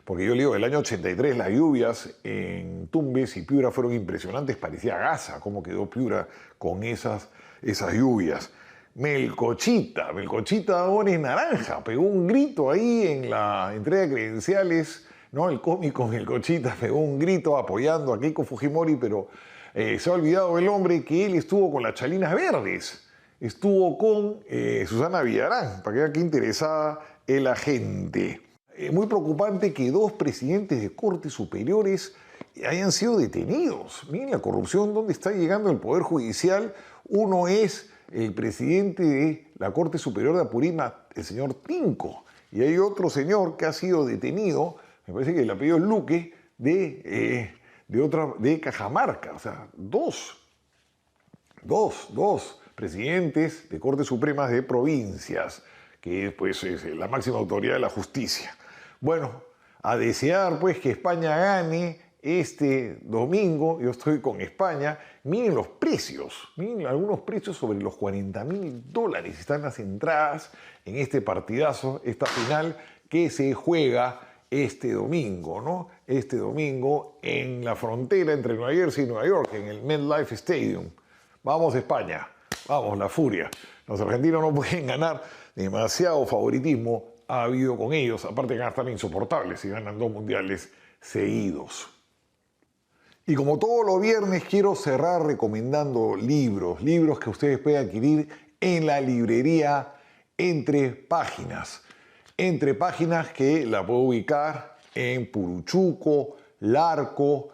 Porque yo le digo, el año 83 las lluvias en Tumbes y Piura fueron impresionantes, parecía Gaza, cómo quedó Piura con esas lluvias. Melcochita ahora es naranja, pegó un grito ahí en la entrega de credenciales, ¿no? El cómico Melcochita pegó un grito apoyando a Keiko Fujimori, pero se ha olvidado el hombre que él estuvo con las chalinas verdes, estuvo con Susana Villarán, para que vean qué interesada es la gente. Muy preocupante que dos presidentes de cortes superiores hayan sido detenidos. Miren la corrupción, dónde está llegando el Poder Judicial. Uno es el presidente de la Corte Superior de Apurímac, el señor Tinco, y hay otro señor que ha sido detenido, me parece que el apellido es Luque, de Cajamarca. O sea, dos presidentes de Cortes Supremas de provincias, que pues es la máxima autoridad de la justicia. Bueno, a desear pues que España gane este domingo. Yo estoy con España. Miren los precios, miren algunos precios sobre los $40.000. Están las entradas en este partidazo, esta final que se juega este domingo, ¿no? Este domingo en la frontera entre Nueva Jersey y Nueva York, en el MetLife Stadium. Vamos España, vamos la furia. Los argentinos no pueden ganar, demasiado favoritismo ha habido con ellos, aparte que están insoportables y ganan 2 mundiales seguidos. Y como todos los viernes quiero cerrar recomendando libros que ustedes pueden adquirir en la librería Entre Páginas. Entre Páginas que la puedo ubicar en Puruchuco, Larco,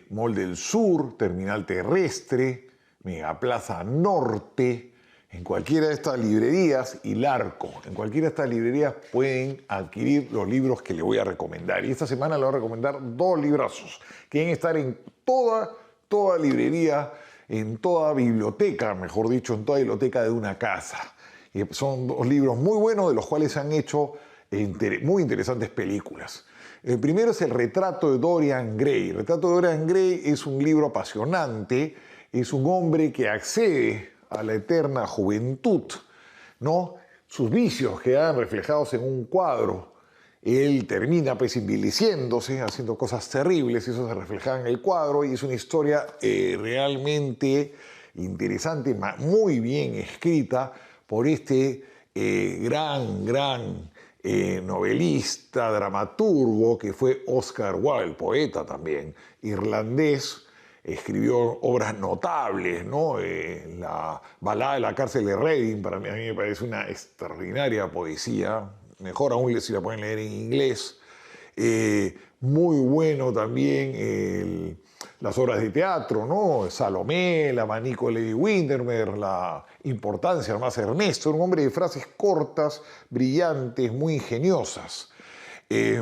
Mall del Sur, Terminal Terrestre, Megaplaza Norte. En cualquiera de estas librerías y Larco, en cualquiera de estas librerías pueden adquirir los libros que les voy a recomendar. Y esta semana les voy a recomendar 2 librazos que deben estar en toda librería, en toda biblioteca, mejor dicho, en toda biblioteca de una casa. Y son 2 libros muy buenos, de los cuales se han hecho muy interesantes películas. El primero es El retrato de Dorian Gray. El retrato de Dorian Gray es un libro apasionante, es un hombre que accede a la eterna juventud, ¿no? Sus vicios quedan reflejados en un cuadro. Él termina pues envileciéndose, haciendo cosas terribles, y eso se refleja en el cuadro, y es una historia realmente interesante, muy bien escrita por este gran novelista, dramaturgo que fue Oscar Wilde, poeta también, irlandés. Escribió obras notables, ¿no? La balada de la cárcel de Reading, para mí, a mí me parece una extraordinaria poesía, mejor aún si la pueden leer en inglés. Muy bueno también las obras de teatro, ¿no? Salomé, El abanico de Lady Windermere, La importancia del más Ernesto, un hombre de frases cortas, brillantes, muy ingeniosas. Y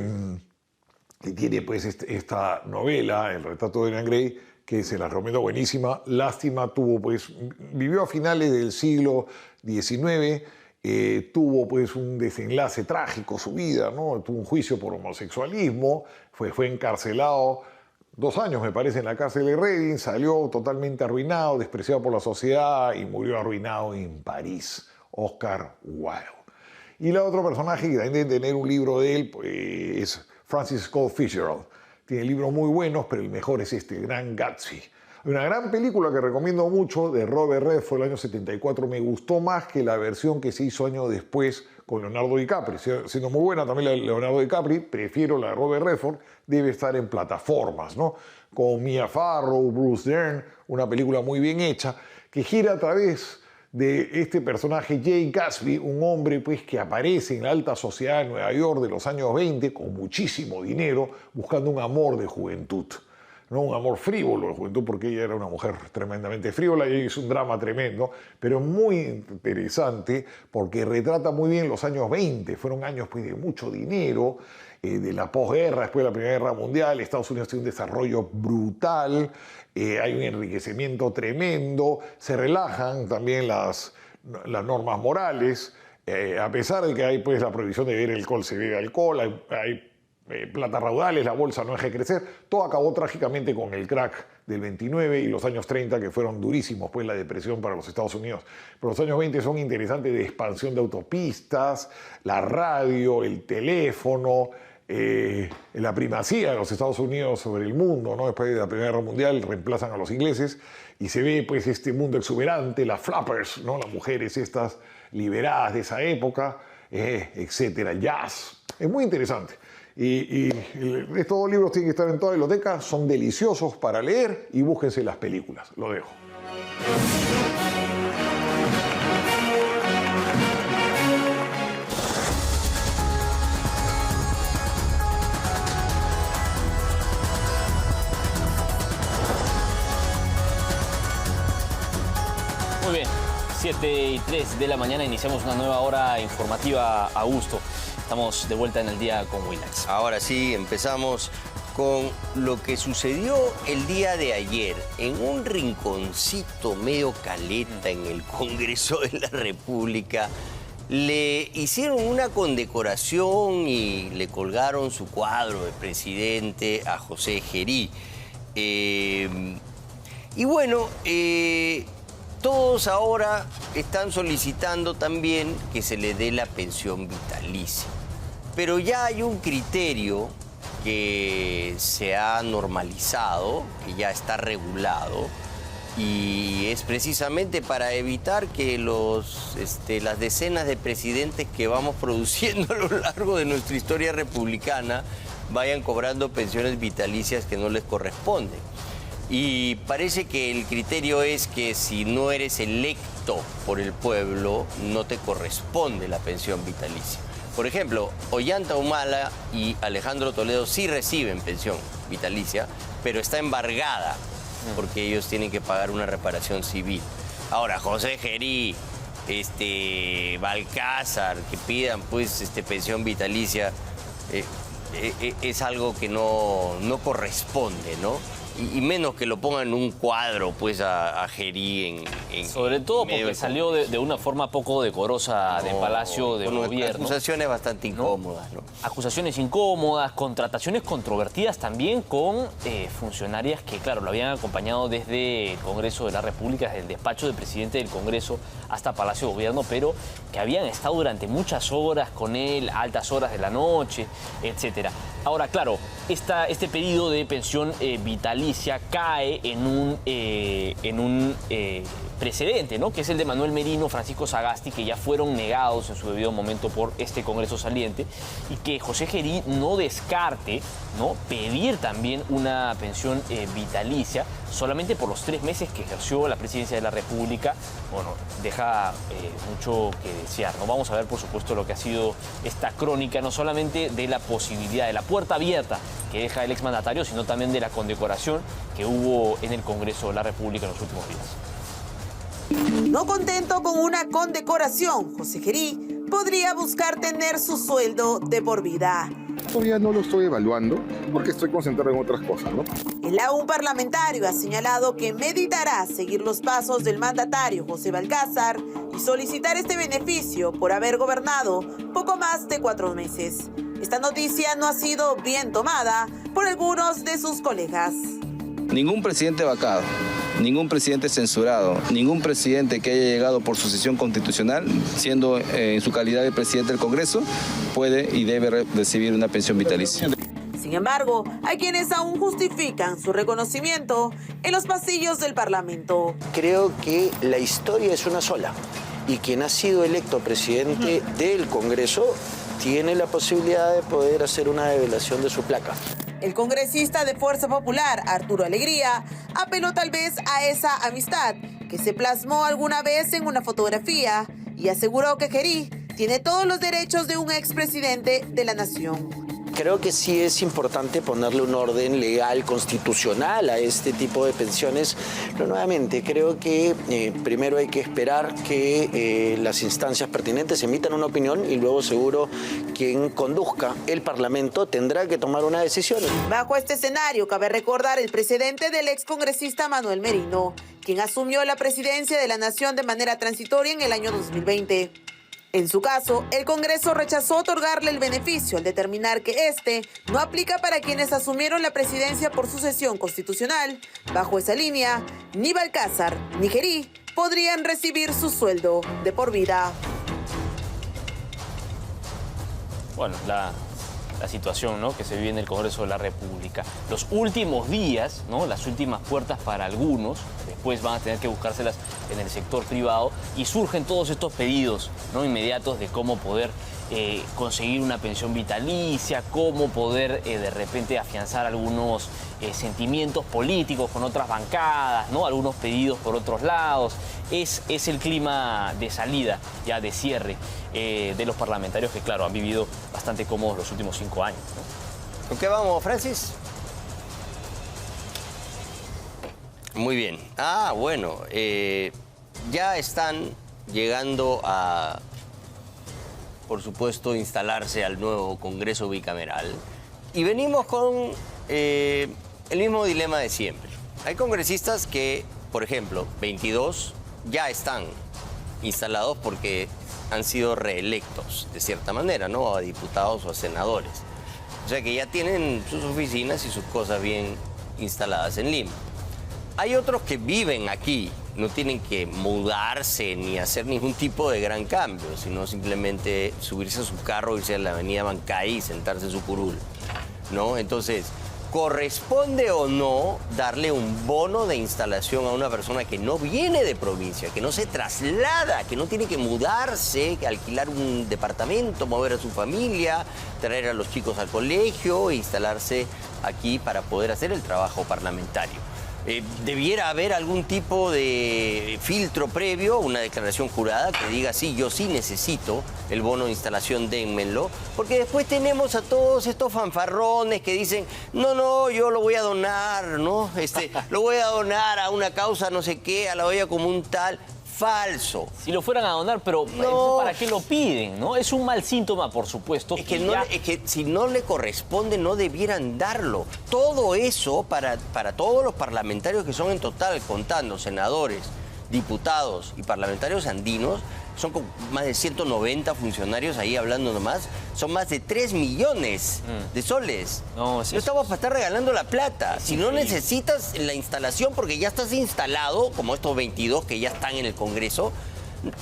tiene pues esta novela, El retrato de Dorian Gray, que se la recomiendo, buenísima. Lástima, vivió a finales del siglo XIX, tuvo pues un desenlace trágico su vida, ¿no? Tuvo un juicio por homosexualismo, fue encarcelado 2 años, me parece, en la cárcel de Reading, salió totalmente arruinado, despreciado por la sociedad y murió arruinado en París, Oscar Wilde. Y la otro personaje que también debe tener un libro de él pues, es Francis Scott Fitzgerald. Tiene libros muy buenos, pero el mejor es El Gran Gatsby. Hay una gran película que recomiendo mucho de Robert Redford, el año 74. Me gustó más que la versión que se hizo años después con Leonardo DiCaprio. Siendo muy buena también la de Leonardo DiCaprio, prefiero la de Robert Redford. Debe estar en plataformas, ¿no? Con Mia Farrow, Bruce Dern, una película muy bien hecha que gira a través de este personaje Jay Gatsby, un hombre pues, que aparece en la alta sociedad de Nueva York de los años 20 con muchísimo dinero, buscando un amor de juventud. No un amor frívolo de juventud, porque ella era una mujer tremendamente frívola y es un drama tremendo, pero muy interesante porque retrata muy bien los años 20. Fueron años pues, de mucho dinero, de la posguerra, después de la Primera Guerra Mundial. Estados Unidos tiene un desarrollo brutal, hay un enriquecimiento tremendo, se relajan también las normas morales, a pesar de que hay pues, la prohibición de beber alcohol, se bebe alcohol, hay plata raudales, la bolsa no deja de crecer. Todo acabó trágicamente con el crack del 29 y los años 30 que fueron durísimos, pues la depresión para los Estados Unidos. Pero los años 20 son interesantes de expansión de autopistas, la radio, el teléfono, la primacía de los Estados Unidos sobre el mundo, ¿no? Después de la Primera Guerra Mundial reemplazan a los ingleses y se ve pues este mundo exuberante, las flappers, ¿no? Las mujeres estas liberadas de esa época, etcétera, jazz. Es muy interesante. Y estos 2 libros tienen que estar en toda biblioteca, son deliciosos para leer y búsquense las películas. Lo dejo. 7:03 de la mañana iniciamos una nueva hora informativa, Augusto. Estamos de vuelta en el día con Willax. Ahora sí, empezamos con lo que sucedió el día de ayer en un rinconcito medio caleta en el Congreso de la República. Le hicieron una condecoración y le colgaron su cuadro de presidente a José Gerí. Y bueno, todos ahora están solicitando también que se le dé la pensión vitalicia. Pero ya hay un criterio que se ha normalizado, que ya está regulado, y es precisamente para evitar que las decenas de presidentes que vamos produciendo a lo largo de nuestra historia republicana vayan cobrando pensiones vitalicias que no les corresponden. Y parece que el criterio es que si no eres electo por el pueblo, no te corresponde la pensión vitalicia. Por ejemplo, Ollanta Humala y Alejandro Toledo sí reciben pensión vitalicia, pero está embargada porque ellos tienen que pagar una reparación civil. Ahora, José Gerí, Balcázar, que pidan pues pensión vitalicia, es algo que no corresponde, ¿no? Y menos que lo pongan en un cuadro, pues, a Gerí sobre todo porque salió de una forma poco decorosa de Palacio de Gobierno. Acusaciones bastante incómodas, ¿no? Acusaciones incómodas, contrataciones controvertidas también con funcionarias que, claro, lo habían acompañado desde el Congreso de la República, desde el despacho del presidente del Congreso hasta Palacio de Gobierno, pero que habían estado durante muchas horas con él, altas horas de la noche, etcétera. Ahora, claro, este pedido de pensión vitalicia cae en un precedente, ¿no? Que es el de Manuel Merino, Francisco Sagasti, que ya fueron negados en su debido momento por este Congreso saliente, y que José Gerí no descarte, ¿no?, pedir también una pensión vitalicia solamente por los 3 meses que ejerció la presidencia de la República. Bueno, deja mucho que desear, ¿no? Vamos a ver, por supuesto, lo que ha sido esta crónica, no solamente de la posibilidad, de la puerta abierta que deja el exmandatario, sino también de la condecoración que hubo en el Congreso de la República en los últimos días. No contento con una condecoración, José Gerí podría buscar tener su sueldo de por vida. Todavía no lo estoy evaluando porque estoy concentrado en otras cosas, ¿no? Un parlamentario ha señalado que meditará seguir los pasos del mandatario José Balcázar y solicitar este beneficio por haber gobernado poco más de 4 meses. Esta noticia no ha sido bien tomada por algunos de sus colegas. Ningún presidente vacado, ningún presidente censurado, ningún presidente que haya llegado por sucesión constitucional, siendo en su calidad de presidente del Congreso, puede y debe recibir una pensión vitalicia. Sin embargo, hay quienes aún justifican su reconocimiento en los pasillos del Parlamento. Creo que la historia es una sola y quien ha sido electo presidente del Congreso tiene la posibilidad de poder hacer una develación de su placa. El congresista de Fuerza Popular, Arturo Alegría, apeló tal vez a esa amistad que se plasmó alguna vez en una fotografía y aseguró que Gerí tiene todos los derechos de un expresidente de la nación. Creo que sí es importante ponerle un orden legal, constitucional a este tipo de pensiones, pero nuevamente creo que primero hay que esperar que las instancias pertinentes emitan una opinión y luego seguro quien conduzca el Parlamento tendrá que tomar una decisión. Bajo este escenario cabe recordar el precedente del excongresista Manuel Merino, quien asumió la presidencia de la Nación de manera transitoria en el año 2020. En su caso, el Congreso rechazó otorgarle el beneficio al determinar que este no aplica para quienes asumieron la presidencia por sucesión constitucional. Bajo esa línea, ni Balcázar ni Gerí podrían recibir su sueldo de por vida. Bueno, la situación, ¿no?, que se vive en el Congreso de la República. Los últimos días, ¿no?, las últimas puertas para algunos, después van a tener que buscárselas en el sector privado, y surgen todos estos pedidos, ¿no?, inmediatos de cómo poder conseguir una pensión vitalicia, cómo poder de repente afianzar algunos sentimientos políticos con otras bancadas, ¿no?, algunos pedidos por otros lados. Es el clima de salida, ya de cierre de los parlamentarios que, claro, han vivido bastante cómodos los últimos 5 años, ¿no? ¿Con qué vamos, Francis? Muy bien. Bueno, ya están llegando a, por supuesto, instalarse al nuevo Congreso bicameral. Y venimos con el mismo dilema de siempre. Hay congresistas que, por ejemplo, 22 ya están instalados porque han sido reelectos, de cierta manera, ¿no? A diputados o a senadores. O sea que ya tienen sus oficinas y sus cosas bien instaladas en Lima. Hay otros que viven aquí, no tienen que mudarse ni hacer ningún tipo de gran cambio, sino simplemente subirse a su carro, irse a la avenida Bancay y sentarse en su curul, ¿no? Entonces, ¿corresponde o no darle un bono de instalación a una persona que no viene de provincia, que no se traslada, que no tiene que mudarse, que alquilar un departamento, mover a su familia, traer a los chicos al colegio e instalarse aquí para poder hacer el trabajo parlamentario? Debiera haber algún tipo de filtro previo, una declaración jurada que diga, sí, yo sí necesito el bono de instalación, dénmelo, porque después tenemos a todos estos fanfarrones que dicen, no, yo lo voy a donar, ¿no? Lo voy a donar a una causa no sé qué, a la olla común tal. Falso. Si lo fueran a donar, pero no. ¿Para qué lo piden? ¿No? Es un mal síntoma, por supuesto. Es que si no le corresponde, no debieran darlo. Todo eso para todos los parlamentarios que son en total, contando senadores, diputados y parlamentarios andinos, son más de 190 funcionarios ahí hablando nomás, son más de 3 millones de soles. No estamos para estar regalando la plata. Si no necesitas la instalación porque ya estás instalado, como estos 22 que ya están en el Congreso,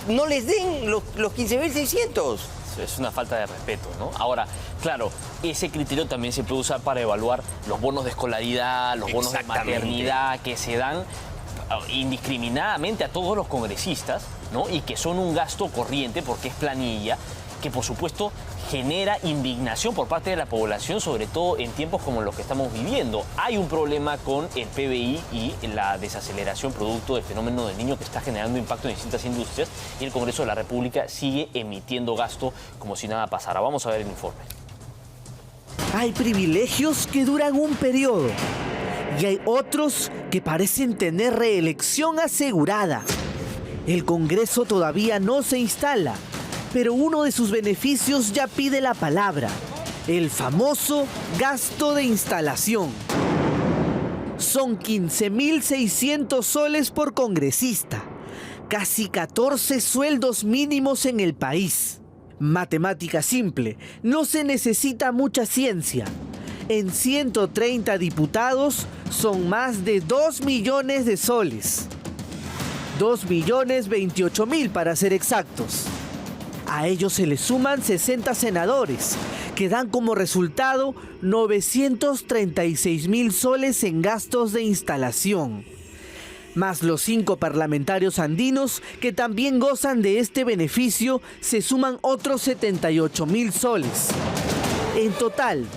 no les den los 15.600. Es una falta de respeto, ¿no? Ahora, claro, ese criterio también se puede usar para evaluar los bonos de escolaridad, los bonos de maternidad que se dan indiscriminadamente a todos los congresistas, ¿no? Y que son un gasto corriente porque es planilla, que por supuesto genera indignación por parte de la población, sobre todo en tiempos como los que estamos viviendo. Hay un problema con el PBI y la desaceleración producto del fenómeno del Niño que está generando impacto en distintas industrias, y el Congreso de la República sigue emitiendo gasto como si nada pasara. Vamos a ver el informe. Hay privilegios que duran un periodo y hay otros que parecen tener reelección asegurada. El Congreso todavía no se instala, pero uno de sus beneficios ya pide la palabra: el famoso gasto de instalación. Son 15.600 soles por congresista, casi 14 sueldos mínimos en el país. Matemática simple, no se necesita mucha ciencia. En 130 diputados son más de 2 millones de soles. 2.028.000 para ser exactos. A ellos se le suman 60 senadores, que dan como resultado 936.000 soles en gastos de instalación. Más los 5 parlamentarios andinos que también gozan de este beneficio, se suman otros 78.000 soles. En total,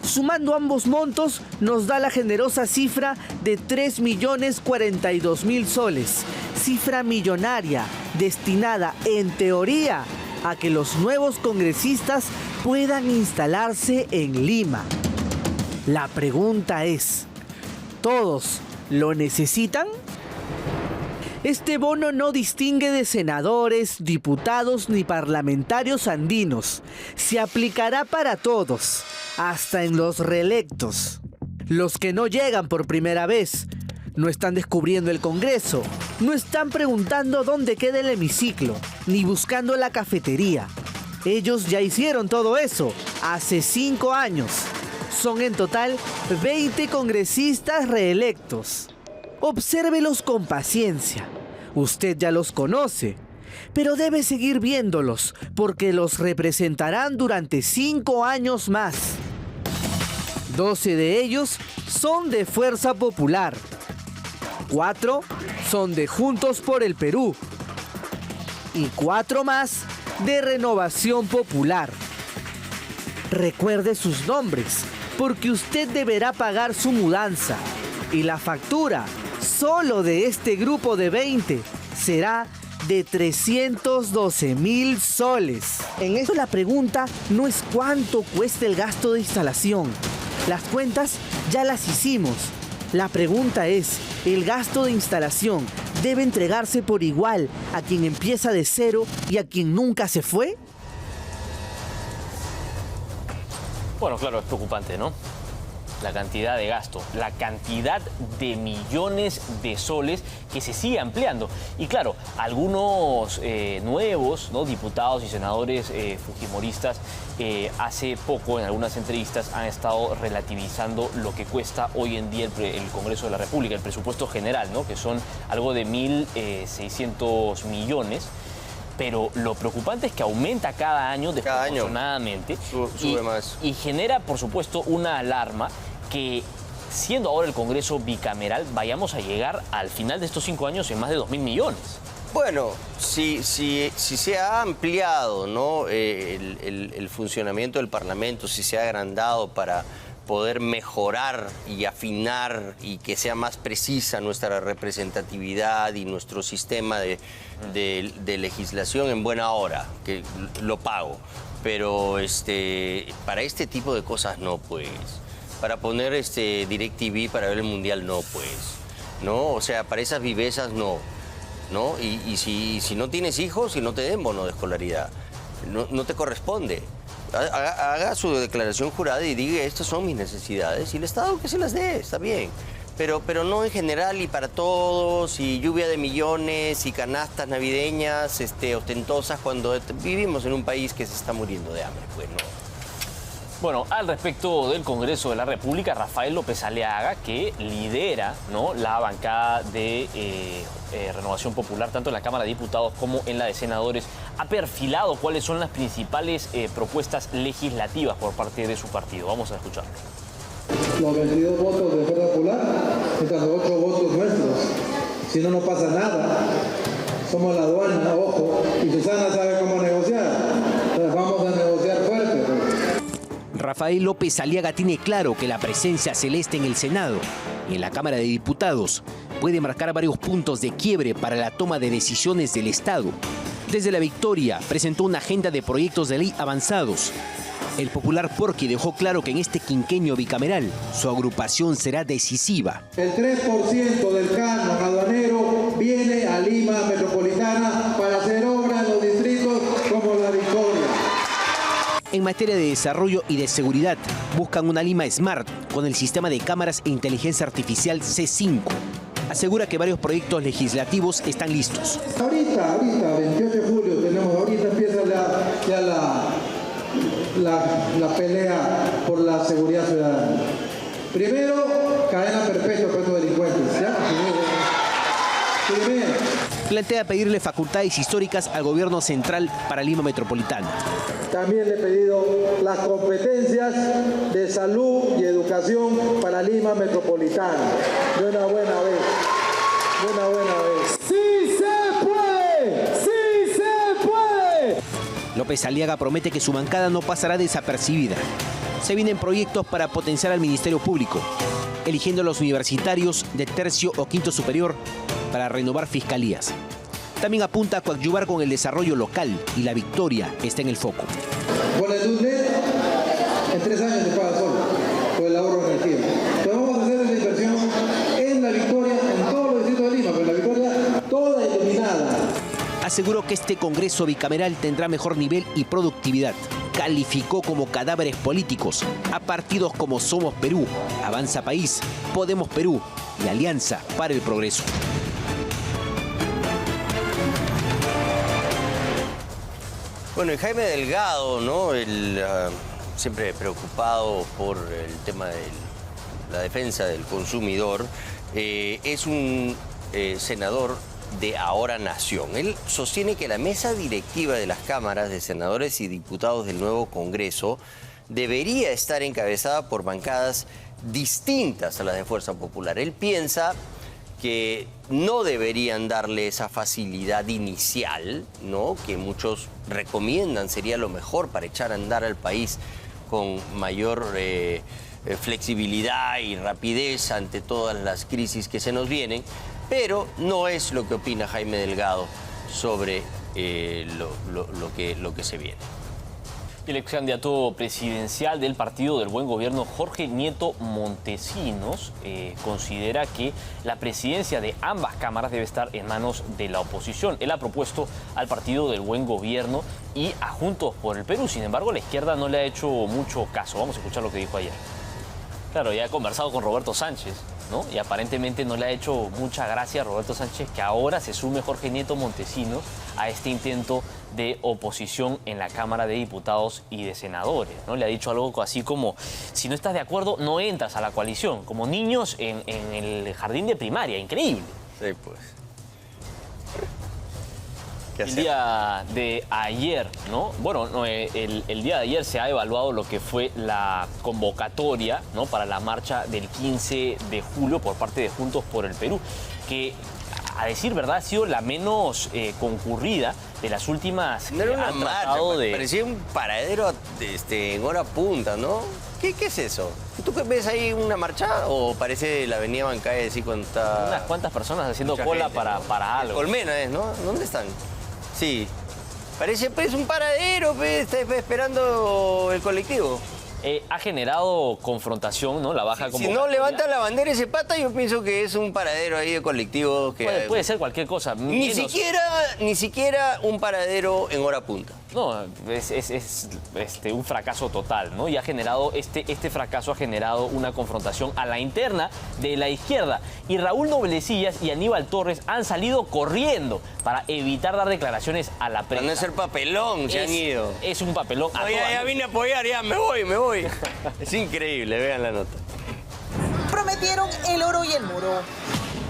sumando ambos montos, nos da la generosa cifra de 3.042.000 soles, cifra millonaria destinada, en teoría, a que los nuevos congresistas puedan instalarse en Lima. La pregunta es, ¿todos lo necesitan? Este bono no distingue de senadores, diputados ni parlamentarios andinos. Se aplicará para todos, hasta en los reelectos. Los que no llegan por primera vez, no están descubriendo el Congreso, no están preguntando dónde queda el hemiciclo, ni buscando la cafetería. Ellos ya hicieron todo eso hace 5 años. Son en total 20 congresistas reelectos. Obsérvelos con paciencia. Usted ya los conoce, pero debe seguir viéndolos porque los representarán durante 5 años más. 12 de ellos son de Fuerza Popular. 4 son de Juntos por el Perú. Y 4 más de Renovación Popular. Recuerde sus nombres, porque usted deberá pagar su mudanza. Y la factura, solo de este grupo de 20, será de 312.000 soles. En eso la pregunta no es cuánto cuesta el gasto de instalación. Las cuentas ya las hicimos. La pregunta es, ¿el gasto de instalación debe entregarse por igual a quien empieza de cero y a quien nunca se fue? Bueno, claro, es preocupante, ¿no? La cantidad de gasto, la cantidad de millones de soles que se sigue ampliando. Y claro, algunos nuevos, ¿no?, diputados y senadores fujimoristas hace poco en algunas entrevistas han estado relativizando lo que cuesta hoy en día el Congreso de la República, el presupuesto general, ¿no?, que son algo de 1.600 millones. Pero lo preocupante es que aumenta cada año desproporcionadamente. Sube más. Y genera, por supuesto, una alarma que, siendo ahora el Congreso bicameral, vayamos a llegar al final de estos 5 años en más de 2.000 millones. Bueno, si se ha ampliado, ¿no?, el funcionamiento del Parlamento, si se ha agrandado para poder mejorar y afinar y que sea más precisa nuestra representatividad y nuestro sistema de legislación, en buena hora, que lo pago. Pero para este tipo de cosas no, pues. Para poner DirecTV para ver el Mundial no, pues. ¿No? O sea, para esas vivezas no. ¿No? Y si no tienes hijos, si no te den bono de escolaridad, no te corresponde. Haga su declaración jurada y diga, estas son mis necesidades, y el Estado que se las dé, está bien. Pero no en general y para todos, y lluvia de millones, y canastas navideñas ostentosas, cuando vivimos en un país que se está muriendo de hambre, pues no. Bueno, al respecto del Congreso de la República, Rafael López Aliaga, que lidera, ¿no?, la bancada de Renovación Popular, tanto en la Cámara de Diputados como en la de Senadores, ha perfilado cuáles son las principales propuestas legislativas por parte de su partido. Vamos a escucharlo. Los 22 votos de Fuerza Popular, mientras los 8 votos nuestros. Si no, no pasa nada. Somos la aduana, ojo, y Susana sabe cómo negociar. Entonces vamos a negociar fuerte, pues. Rafael López Aliaga tiene claro que la presencia celeste en el Senado y en la Cámara de Diputados puede marcar varios puntos de quiebre para la toma de decisiones del Estado. Desde La Victoria presentó una agenda de proyectos de ley avanzados. El popular Porqui dejó claro que en este quinquenio bicameral su agrupación será decisiva. El 3% del canon aduanero viene a Lima Metropolitana para hacer obra en los distritos como La Victoria. En materia de desarrollo y de seguridad, buscan una Lima Smart con el sistema de cámaras e inteligencia artificial C5. Asegura que varios proyectos legislativos están listos. Ahorita, 28 de julio, ahorita empieza ya la pelea por la seguridad ciudadana. Primero, cadena perpetua para estos delincuentes, ¿ya? Primero. Plantea pedirle facultades históricas al gobierno central para Lima Metropolitana. También le he pedido las competencias de salud y educación para Lima Metropolitana. De una buena vez. ¡Sí se puede! ¡Sí se puede! López Aliaga promete que su bancada no pasará desapercibida. Se vienen proyectos para potenciar al Ministerio Público, eligiendo a los universitarios de tercio o quinto superior para renovar fiscalías. También apunta a coadyuvar con el desarrollo local y La Victoria está en el foco. Con el DUNET, en 3 años se paga solo, por el ahorro de energía. Entonces vamos a hacer esa inversión en La Victoria, en todos los distritos de Lima, pero La Victoria toda iluminada. Aseguró que este Congreso bicameral tendrá mejor nivel y productividad. Calificó como cadáveres políticos a partidos como Somos Perú, Avanza País, Podemos Perú y Alianza para el Progreso. Bueno, y Jaime Delgado, ¿no?, siempre preocupado por el tema de la defensa del consumidor, es un senador de Ahora Nación. Él sostiene que la mesa directiva de las cámaras de senadores y diputados del nuevo Congreso debería estar encabezada por bancadas distintas a las de Fuerza Popular. Él piensa que no deberían darle esa facilidad inicial, ¿no?, que muchos recomiendan sería lo mejor para echar a andar al país con mayor flexibilidad y rapidez ante todas las crisis que se nos vienen, pero no es lo que opina Jaime Delgado sobre lo que se viene. El ex candidato presidencial del Partido del Buen Gobierno, Jorge Nieto Montesinos, considera que la presidencia de ambas cámaras debe estar en manos de la oposición. Él ha propuesto al Partido del Buen Gobierno y a Juntos por el Perú. Sin embargo, la izquierda no le ha hecho mucho caso. Vamos a escuchar lo que dijo ayer. Claro, ya ha conversado con Roberto Sánchez, ¿no? Y aparentemente no le ha hecho mucha gracia a Roberto Sánchez que ahora se sume Jorge Nieto Montesinos a este intento de oposición en la Cámara de Diputados y de Senadores, ¿no? Le ha dicho algo así como, si no estás de acuerdo, no entras a la coalición, como niños en el jardín de primaria, increíble. Sí, pues. El día de ayer, ¿no? Bueno, no, el día de ayer se ha evaluado lo que fue la convocatoria, ¿no?, para la marcha del 15 de julio por parte de Juntos por el Perú, que, a decir verdad, ha sido la menos concurrida de las últimas. No era una marcha, parecía un paradero en hora punta, ¿no? ¿Qué es eso? ¿Tú qué ves ahí, una marcha o parece la avenida Bancay así cuando está... Unas cuantas personas haciendo cola gente, para algo. Colmena es, ¿no? ¿Dónde están? Sí. Parece un paradero, está esperando el colectivo. Ha generado confrontación, ¿no? La baja Si no levanta la bandera ese pata, yo pienso que es un paradero ahí de colectivo. Que puede ser cualquier cosa. Ni siquiera un paradero en hora punta. No, es un fracaso total, ¿no? Y ha generado, este fracaso ha generado una confrontación a la interna de la izquierda. Y Raúl Noblecillas y Aníbal Torres han salido corriendo para evitar dar declaraciones a la prensa. No es el papelón, se han ido. Es un papelón. No, ya vine a apoyar, ya me voy. Es increíble, vean la nota. Prometieron el oro y el muro.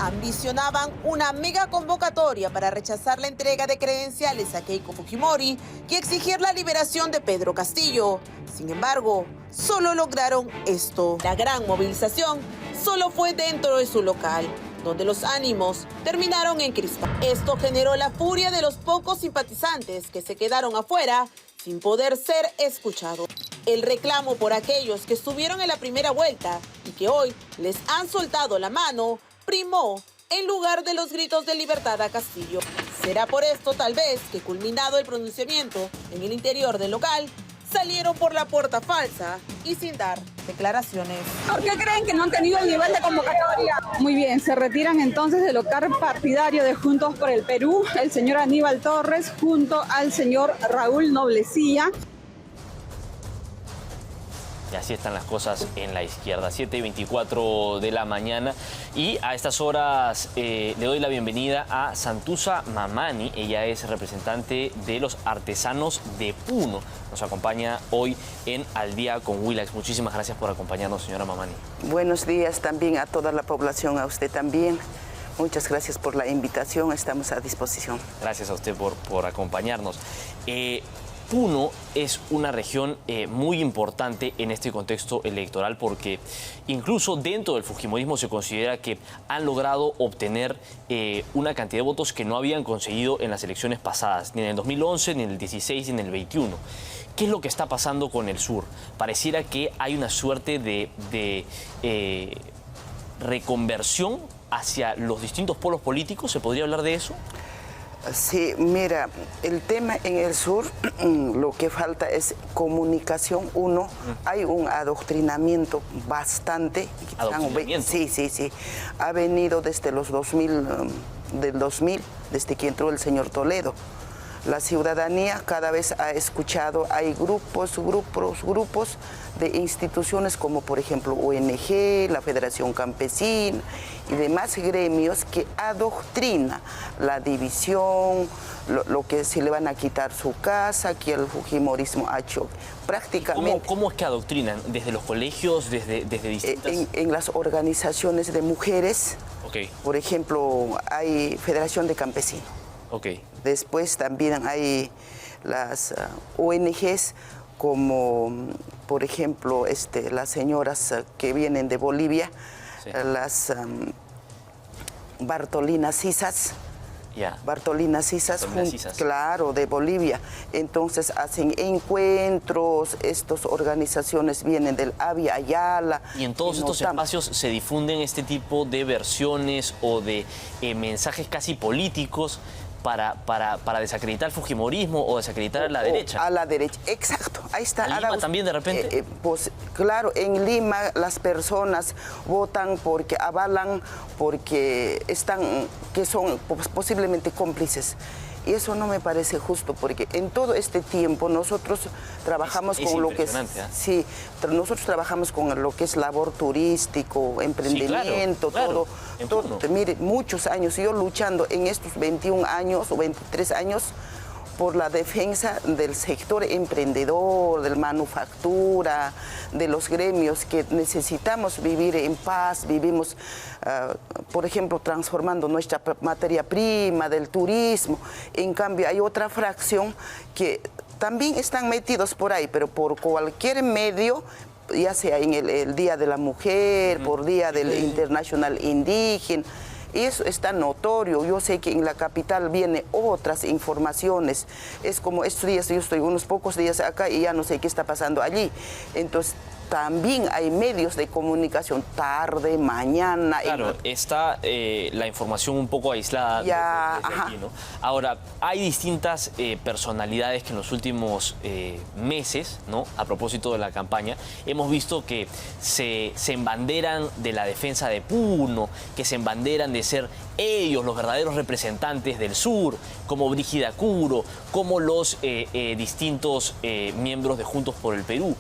Ambicionaban una mega convocatoria para rechazar la entrega de credenciales a Keiko Fujimori y exigir la liberación de Pedro Castillo. Sin embargo, solo lograron esto. La gran movilización solo fue dentro de su local, donde los ánimos terminaron en crispa. Esto generó la furia de los pocos simpatizantes que se quedaron afuera sin poder ser escuchados. El reclamo por aquellos que estuvieron en la primera vuelta y que hoy les han soltado la mano primó en lugar de los gritos de libertad a Castillo. Será por esto, tal vez, que culminado el pronunciamiento en el interior del local, salieron por la puerta falsa y sin dar declaraciones. ¿Por qué creen que no han tenido el nivel de convocatoria? Muy bien, se retiran entonces del local partidario de Juntos por el Perú el señor Aníbal Torres junto al señor Raúl Noblecilla. Y así están las cosas en la izquierda, 7:24 de la mañana. Y a estas horas le doy la bienvenida a Santuza Mamani. Ella es representante de los artesanos de Puno. Nos acompaña hoy en Al Día con Willax. Muchísimas gracias por acompañarnos, señora Mamani. Buenos días también a toda la población, a usted también. Muchas gracias por la invitación, estamos a disposición. Gracias a usted por acompañarnos. Puno es una región muy importante en este contexto electoral porque incluso dentro del fujimorismo se considera que han logrado obtener una cantidad de votos que no habían conseguido en las elecciones pasadas, ni en el 2011, ni en el 16, ni en el 21. ¿Qué es lo que está pasando con el sur? Pareciera que hay una suerte de reconversión hacia los distintos polos políticos. ¿Se podría hablar de eso? Sí, mira, el tema en el sur, lo que falta es comunicación. Uno, hay un adoctrinamiento bastante. ¿Adoctrinamiento? Sí. Ha venido desde los 2000, desde que entró el señor Toledo. La ciudadanía cada vez ha escuchado, hay grupos de instituciones como por ejemplo ONG, la Federación Campesina y demás gremios que adoctrina la división, lo que se le van a quitar su casa, que el fujimorismo ha hecho prácticamente. ¿Cómo es que adoctrinan? ¿Desde los colegios, desde distintas...? En las organizaciones de mujeres, por ejemplo, hay Federación de Campesinos. Después también hay las ONGs como, por ejemplo, las señoras que vienen de Bolivia, las Bartolinas Cisas. Bartolinas Cisas, claro, de Bolivia. Entonces hacen encuentros, estas organizaciones vienen del Avia Ayala. Y en todos estos espacios se difunden este tipo de versiones o de mensajes casi políticos para desacreditar el fujimorismo o desacreditar a la derecha. A la derecha, exacto. Ahí está. ¿En Lima también de repente? Pues claro, en Lima las personas votan porque avalan, porque que son posiblemente cómplices. Y eso no me parece justo, porque en todo este tiempo nosotros trabajamos con lo que es... Sí, nosotros trabajamos con lo que es labor turístico, emprendimiento, todo. Mire, muchos años, yo luchando en estos 21 años o 23 años por la defensa del sector emprendedor, de la manufactura, de los gremios, que necesitamos vivir en paz, vivimos, por ejemplo, transformando nuestra materia prima, del turismo. En cambio, hay otra fracción que también están metidos por ahí, pero por cualquier medio, ya sea en el Día de la Mujer, por Día del Internacional Indígena. Y eso está notorio. Yo sé que en la capital vienen otras informaciones. Es como estos días, yo estoy unos pocos días acá y ya no sé qué está pasando allí. Entonces, también hay medios de comunicación, tarde, mañana. Claro, está la información un poco aislada desde aquí, ¿no? Ahora, hay distintas personalidades que en los últimos meses, ¿no? A propósito de la campaña, hemos visto que se embanderan de la defensa de Puno, que se embanderan de ser ellos los verdaderos representantes del sur, como Brígida Curo, como los distintos miembros de Juntos por el Perú.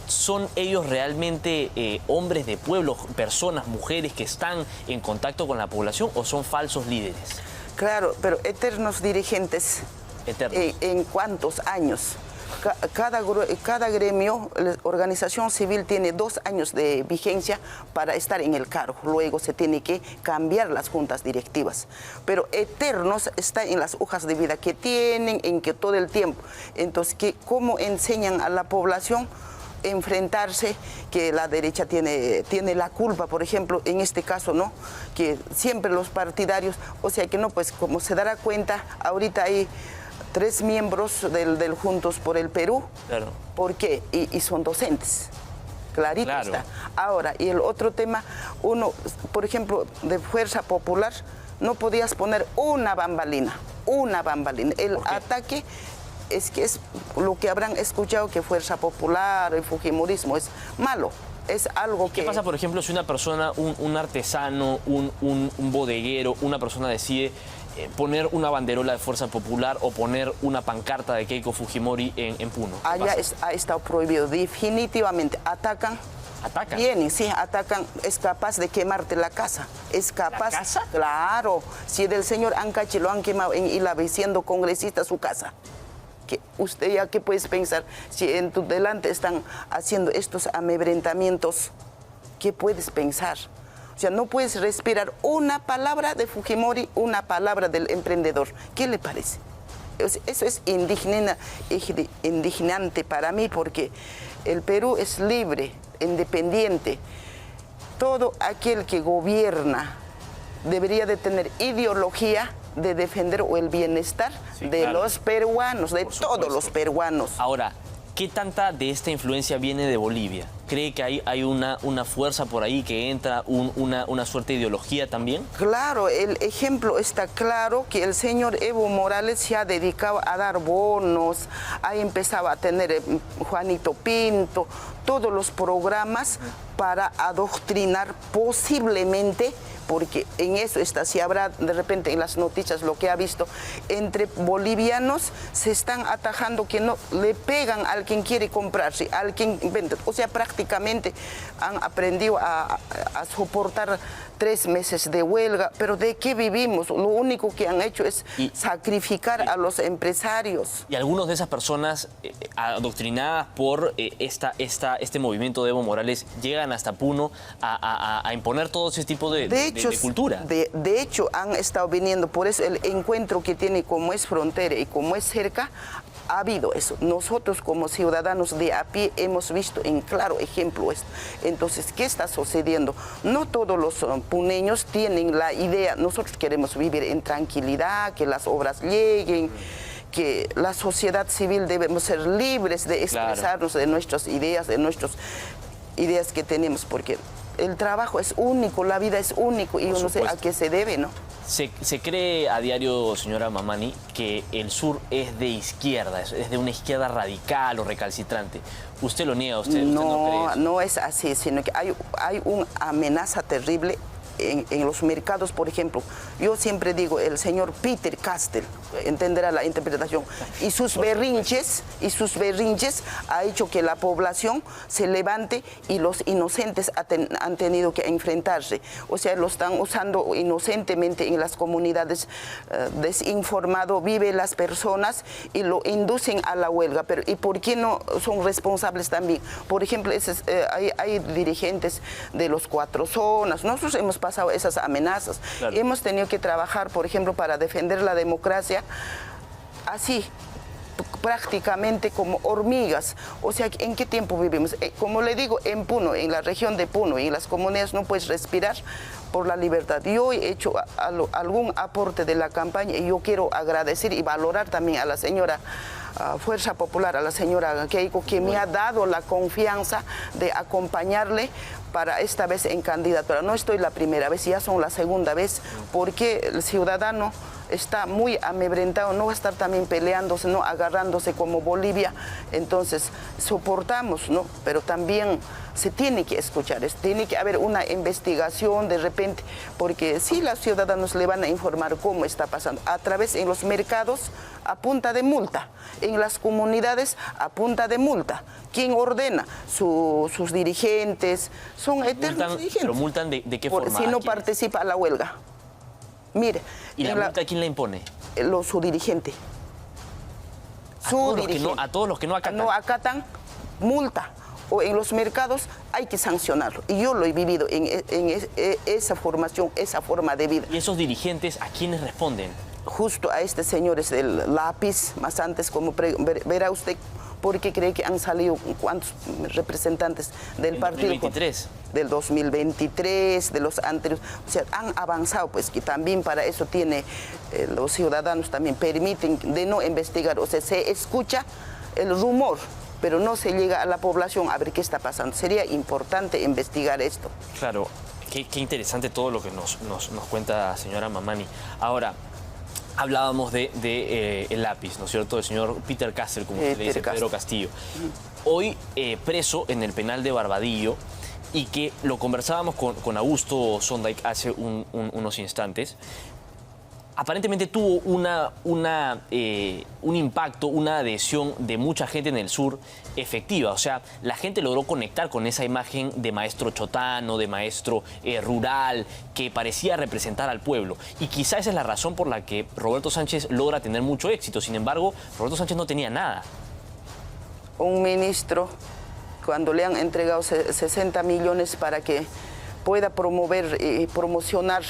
¿Son ellos realmente hombres de pueblo, personas, mujeres que están en contacto con la población o son falsos líderes? Claro, pero eternos dirigentes. Eternos. ¿En cuántos años? Cada gremio, la organización civil tiene 2 años de vigencia para estar en el cargo. Luego se tiene que cambiar las juntas directivas. Pero eternos está en las hojas de vida que tienen, en que todo el tiempo. Entonces, ¿cómo enseñan a la población enfrentarse que la derecha tiene la culpa, por ejemplo, en este caso, ¿no? Que siempre los partidarios, o sea que no, pues como se dará cuenta, ahorita hay 3 miembros del Juntos por el Perú. Claro. ¿Por qué? Y son docentes. Clarito está. Ahora, y el otro tema, uno, por ejemplo, de Fuerza Popular, no podías poner una bambalina. El ataque es que es lo que habrán escuchado, que Fuerza Popular, el fujimorismo es malo. Es algo que... ¿Qué pasa, por ejemplo, si una persona, un artesano, un bodeguero, una persona decide poner una banderola de Fuerza Popular o poner una pancarta de Keiko Fujimori en Puno? Allá ha estado prohibido, definitivamente. Atacan. Vienen, sí, atacan. Es capaz de quemarte la casa. Es capaz. ¿La casa? Claro. Si del señor Ancachi lo han quemado en Ilave siendo congresista su casa. Usted ya qué puedes pensar, si en tu delante están haciendo estos amedrentamientos, ¿qué puedes pensar? O sea, no puedes respirar una palabra de Fujimori, una palabra del emprendedor. ¿Qué le parece? Eso es indignante para mí, porque el Perú es libre, independiente. Todo aquel que gobierna debería de tener ideología de defender el bienestar de los peruanos, de todos los peruanos. Ahora, ¿qué tanta de esta influencia viene de Bolivia? ¿Cree que hay una fuerza por ahí que entra, una suerte de ideología también? Claro, el ejemplo está claro, que el señor Evo Morales se ha dedicado a dar bonos, ha empezado a tener Juanito Pinto, todos los programas para adoctrinar posiblemente, porque en eso está, si habrá de repente en las noticias lo que ha visto, entre bolivianos se están atajando que no le pegan al quien quiere comprarse, al quien vende. O sea, prácticamente han aprendido a soportar 3 meses de huelga, pero ¿de qué vivimos? Lo único que han hecho es sacrificar a los empresarios. Y algunas de esas personas adoctrinadas por este movimiento de Evo Morales llegan hasta Puno a imponer todo ese tipo de cultura. De hecho, han estado viniendo, por eso el encuentro que tiene, como es frontera y como es cerca, ha habido eso. Nosotros como ciudadanos de a pie hemos visto en claro ejemplo esto. Entonces, ¿qué está sucediendo? No todos los puneños tienen la idea, nosotros queremos vivir en tranquilidad, que las obras lleguen, que la sociedad civil debemos ser libres de expresarnos de nuestras ideas, de nuestras ideas que tenemos, porque el trabajo es único, la vida es único y yo no sé a qué se debe, ¿no? Se cree a diario, señora Mamani, que el sur es de izquierda, es de una izquierda radical o recalcitrante. ¿Usted lo niega? ¿Usted no cree eso? No es así, sino que hay una amenaza terrible en los mercados, por ejemplo. Yo siempre digo, el señor Peter Castell entenderá la interpretación, y sus berrinches ha hecho que la población se levante y los inocentes han tenido que enfrentarse. O sea, lo están usando inocentemente en las comunidades, desinformado, viven las personas y lo inducen a la huelga. Pero ¿y por qué no son responsables también? Por ejemplo, hay dirigentes de los 4 zonas. Nosotros hemos pasado esas amenazas. Claro. Hemos tenido que trabajar, por ejemplo, para defender la democracia así, prácticamente como hormigas. O sea, ¿en qué tiempo vivimos? Como le digo, en Puno, en la región de Puno y en las comunidades no puedes respirar por la libertad. Yo he hecho algún aporte de la campaña y yo quiero agradecer y valorar también a la señora Fuerza Popular, a la señora Keiko, que me ha dado la confianza de acompañarle para esta vez en candidatura. No estoy la primera vez, ya son la segunda vez, porque el ciudadano está muy amedrentado, no va a estar también peleándose, no agarrándose como Bolivia. Entonces soportamos, ¿no? Pero también se tiene que escuchar, tiene que haber una investigación de repente, porque sí, los ciudadanos le van a informar cómo está pasando, a través en los mercados a punta de multa, en las comunidades a punta de multa. ¿Quién ordena? Sus dirigentes, son eternos dirigentes. ¿Pero multan de qué forma? Si no participa a la huelga. Mire. ¿Y la multa quién la impone? Su dirigente. A todos los que no acatan. No acatan, multa. O en los mercados hay que sancionarlo. Y yo lo he vivido en esa formación, esa forma de vida. ¿Y esos dirigentes a quiénes responden? Justo a este señor es del lápiz, más antes, como verá usted, porque cree que han salido cuántos representantes del partido. 2023. Del 2023, de los anteriores. O sea, han avanzado, pues que también para eso tiene los ciudadanos también permiten de no investigar. O sea, se escucha el rumor, pero no se llega a la población a ver qué está pasando. Sería importante investigar esto. Claro, qué interesante todo lo que nos cuenta señora Mamani. Ahora, hablábamos de el lápiz, ¿no es cierto? El señor Peter Castell, como se le dice, Pedro Castillo. Hoy preso en el penal de Barbadillo, y que lo conversábamos con Augusto Sondayk hace unos instantes. Aparentemente tuvo un impacto, una adhesión de mucha gente en el sur efectiva. O sea, la gente logró conectar con esa imagen de maestro chotano, de maestro rural, que parecía representar al pueblo. Y quizá esa es la razón por la que Roberto Sánchez logra tener mucho éxito. Sin embargo, Roberto Sánchez no tenía nada. Un ministro, cuando le han entregado 60 millones para que pueda promover y promocionar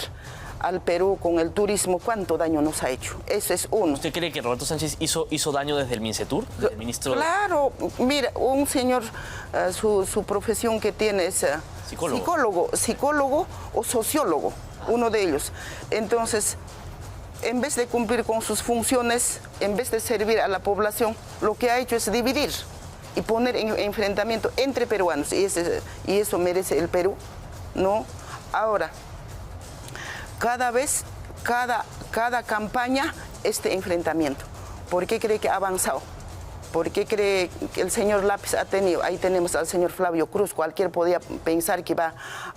al Perú con el turismo, ¿cuánto daño nos ha hecho? Ese es uno. ¿Usted cree que Roberto Sánchez hizo daño desde el Mincetur? ¿Desde el ministro? Claro, mira, un señor, su profesión que tiene es psicólogo o sociólogo, uno de ellos. Entonces, en vez de cumplir con sus funciones, en vez de servir a la población, lo que ha hecho es dividir y poner en enfrentamiento entre peruanos. Y eso merece el Perú, ¿no? Ahora, cada campaña, este enfrentamiento. ¿Por qué cree que ha avanzado? ¿Por qué cree que el señor Lápiz ha tenido? Ahí tenemos al señor Flavio Cruz. Cualquier podía pensar que va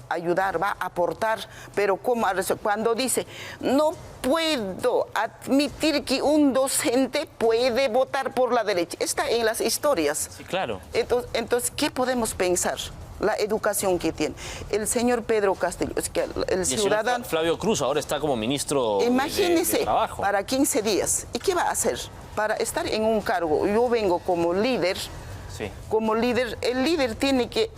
a ayudar, va a aportar, pero cuando dice, no puedo admitir que un docente puede votar por la derecha. Está en las historias. Sí, claro. Entonces, ¿qué podemos pensar? La educación que tiene. El señor Pedro Castillo, es que el ciudadano... Flavio Cruz ahora está como ministro Imagínese, de Trabajo. Para 15 días. ¿Y qué va a hacer? Para estar en un cargo, yo vengo como líder, el líder tiene que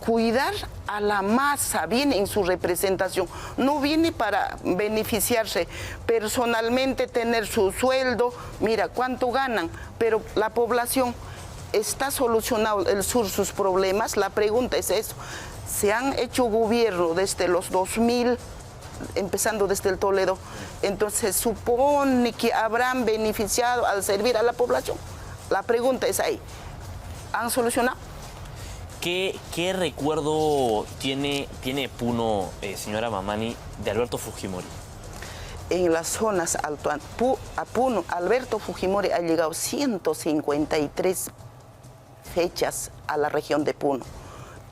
cuidar a la masa, viene en su representación, no viene para beneficiarse personalmente, tener su sueldo, mira cuánto ganan, pero la población... ¿Está solucionado el sur sus problemas? La pregunta es eso. Se han hecho gobierno desde los 2000, empezando desde el Toledo, entonces supone que habrán beneficiado al servir a la población. La pregunta es ahí. ¿Han solucionado? ¿Qué recuerdo tiene Puno, señora Mamani, de Alberto Fujimori? En las zonas alto a Puno, Alberto Fujimori ha llegado 153 fechas a la región de Puno.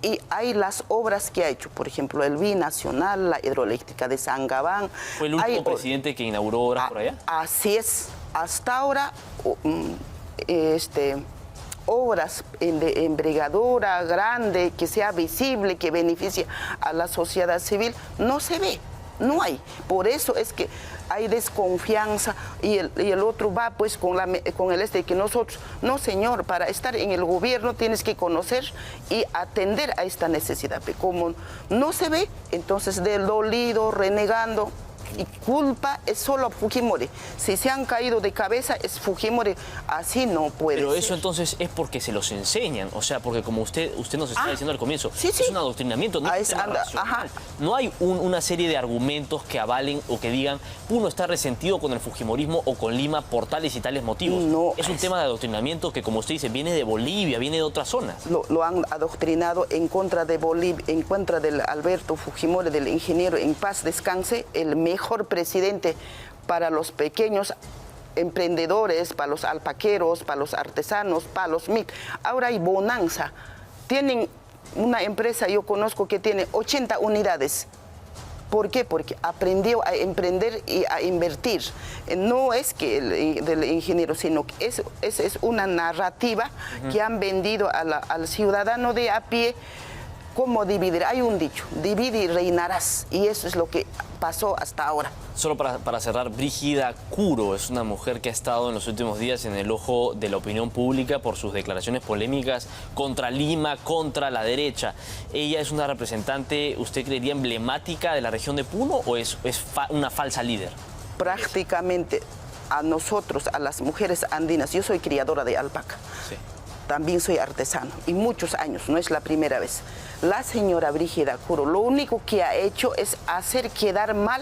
Y hay las obras que ha hecho, por ejemplo, el binacional, la hidroeléctrica de Sangabán. ¿Fue el último presidente que inauguró obras por allá? Así es. Hasta ahora, obras de envergadura grande, que sea visible, que beneficie a la sociedad civil, no se ve. No hay. Por eso es que hay desconfianza y el otro va pues con el que nosotros, no señor, para estar en el gobierno tienes que conocer y atender a esta necesidad. Pero como no se ve, entonces del dolido, renegando, y culpa es solo Fujimori. Si se han caído de cabeza es Fujimori, así no puede Pero ser. eso entonces es porque se los enseñan, o sea, porque como usted nos estaba diciendo al comienzo, es un adoctrinamiento, no es un tema racional. No hay una serie de argumentos que avalen o que digan Puno está resentido con el fujimorismo o con Lima por tales y tales motivos. No, es un tema de adoctrinamiento que, como usted dice, viene de Bolivia, viene de otras zonas. Lo han adoctrinado en contra de Bolivia, en contra del Alberto Fujimori, del ingeniero, en paz descanse, el mejor presidente para los pequeños emprendedores, para los alpaqueros, para los artesanos, para los MIT. Ahora hay bonanza. Tienen una empresa, yo conozco, que tiene 80 unidades. ¿Por qué? Porque aprendió a emprender y a invertir. No es que del ingeniero, sino que es una narrativa que han vendido al ciudadano de a pie. ¿Cómo dividir? Hay un dicho, divide y reinarás. Y eso es lo que pasó hasta ahora. Solo para cerrar, Brígida Curo es una mujer que ha estado en los últimos días en el ojo de la opinión pública por sus declaraciones polémicas contra Lima, contra la derecha. ¿Ella es una representante, usted creería, emblemática de la región de Puno o es una falsa líder? Prácticamente a nosotros, a las mujeres andinas, yo soy criadora de alpaca. Sí. También soy artesano y muchos años, no es la primera vez. La señora Brígida Curo lo único que ha hecho es hacer quedar mal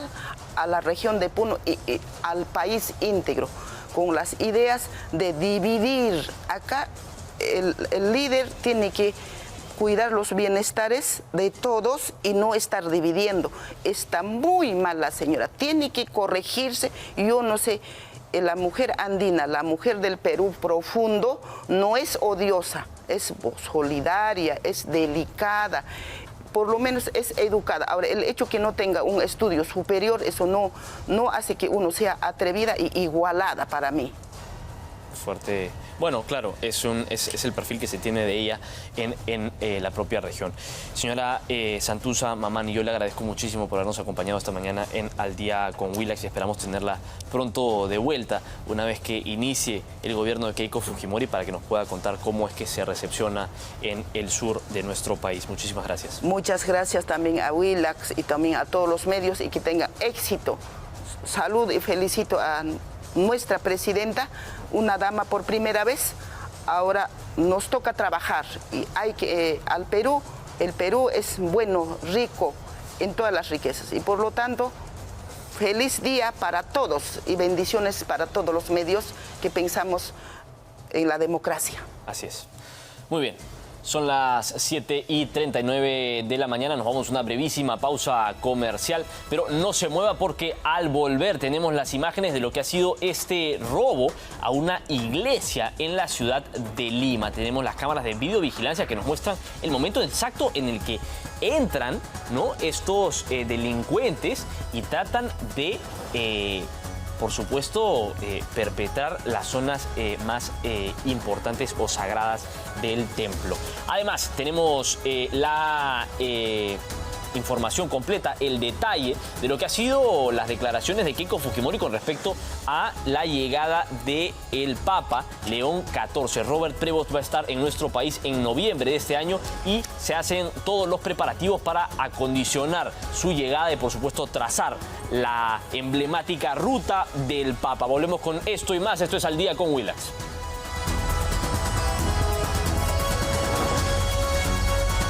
a la región de Puno y al país íntegro, con las ideas de dividir. Acá el líder tiene que cuidar los bienestares de todos y no estar dividiendo. Está muy mal la señora, tiene que corregirse. Yo no sé, la mujer andina, la mujer del Perú profundo, no es odiosa, es solidaria, es delicada, por lo menos es educada. Ahora, el hecho que no tenga un estudio superior, eso no hace que uno sea atrevida y igualada para mí. Fuerte. Bueno, claro, es el perfil que se tiene de ella en la propia región. Señora Santuza Mamani, yo le agradezco muchísimo por habernos acompañado esta mañana en Al Día con Willax y esperamos tenerla pronto de vuelta una vez que inicie el gobierno de Keiko Fujimori para que nos pueda contar cómo es que se recepciona en el sur de nuestro país. Muchísimas gracias. Muchas gracias también a Willax y también a todos los medios y que tengan éxito. Salud y felicito a nuestra presidenta, una dama por primera vez. Ahora nos toca trabajar y hay que al Perú, el Perú es bueno, rico en todas las riquezas y por lo tanto feliz día para todos y bendiciones para todos los medios que pensamos en la democracia. Así es. Muy bien. Son las 7:39 de la mañana, nos vamos a una brevísima pausa comercial, pero no se mueva porque al volver tenemos las imágenes de lo que ha sido este robo a una iglesia en la ciudad de Lima. Tenemos las cámaras de videovigilancia que nos muestran el momento exacto en el que entran, ¿no?, estos delincuentes y tratan de por supuesto, perpetrar las zonas más importantes o sagradas del templo. Además, tenemos la información completa, el detalle de lo que ha sido las declaraciones de Keiko Fujimori con respecto a la llegada del Papa León XIV. Robert Prevost va a estar en nuestro país en noviembre de este año y se hacen todos los preparativos para acondicionar su llegada y, por supuesto, trazar la emblemática ruta del Papa. Volvemos con esto y más. Esto es Al Día con Willax.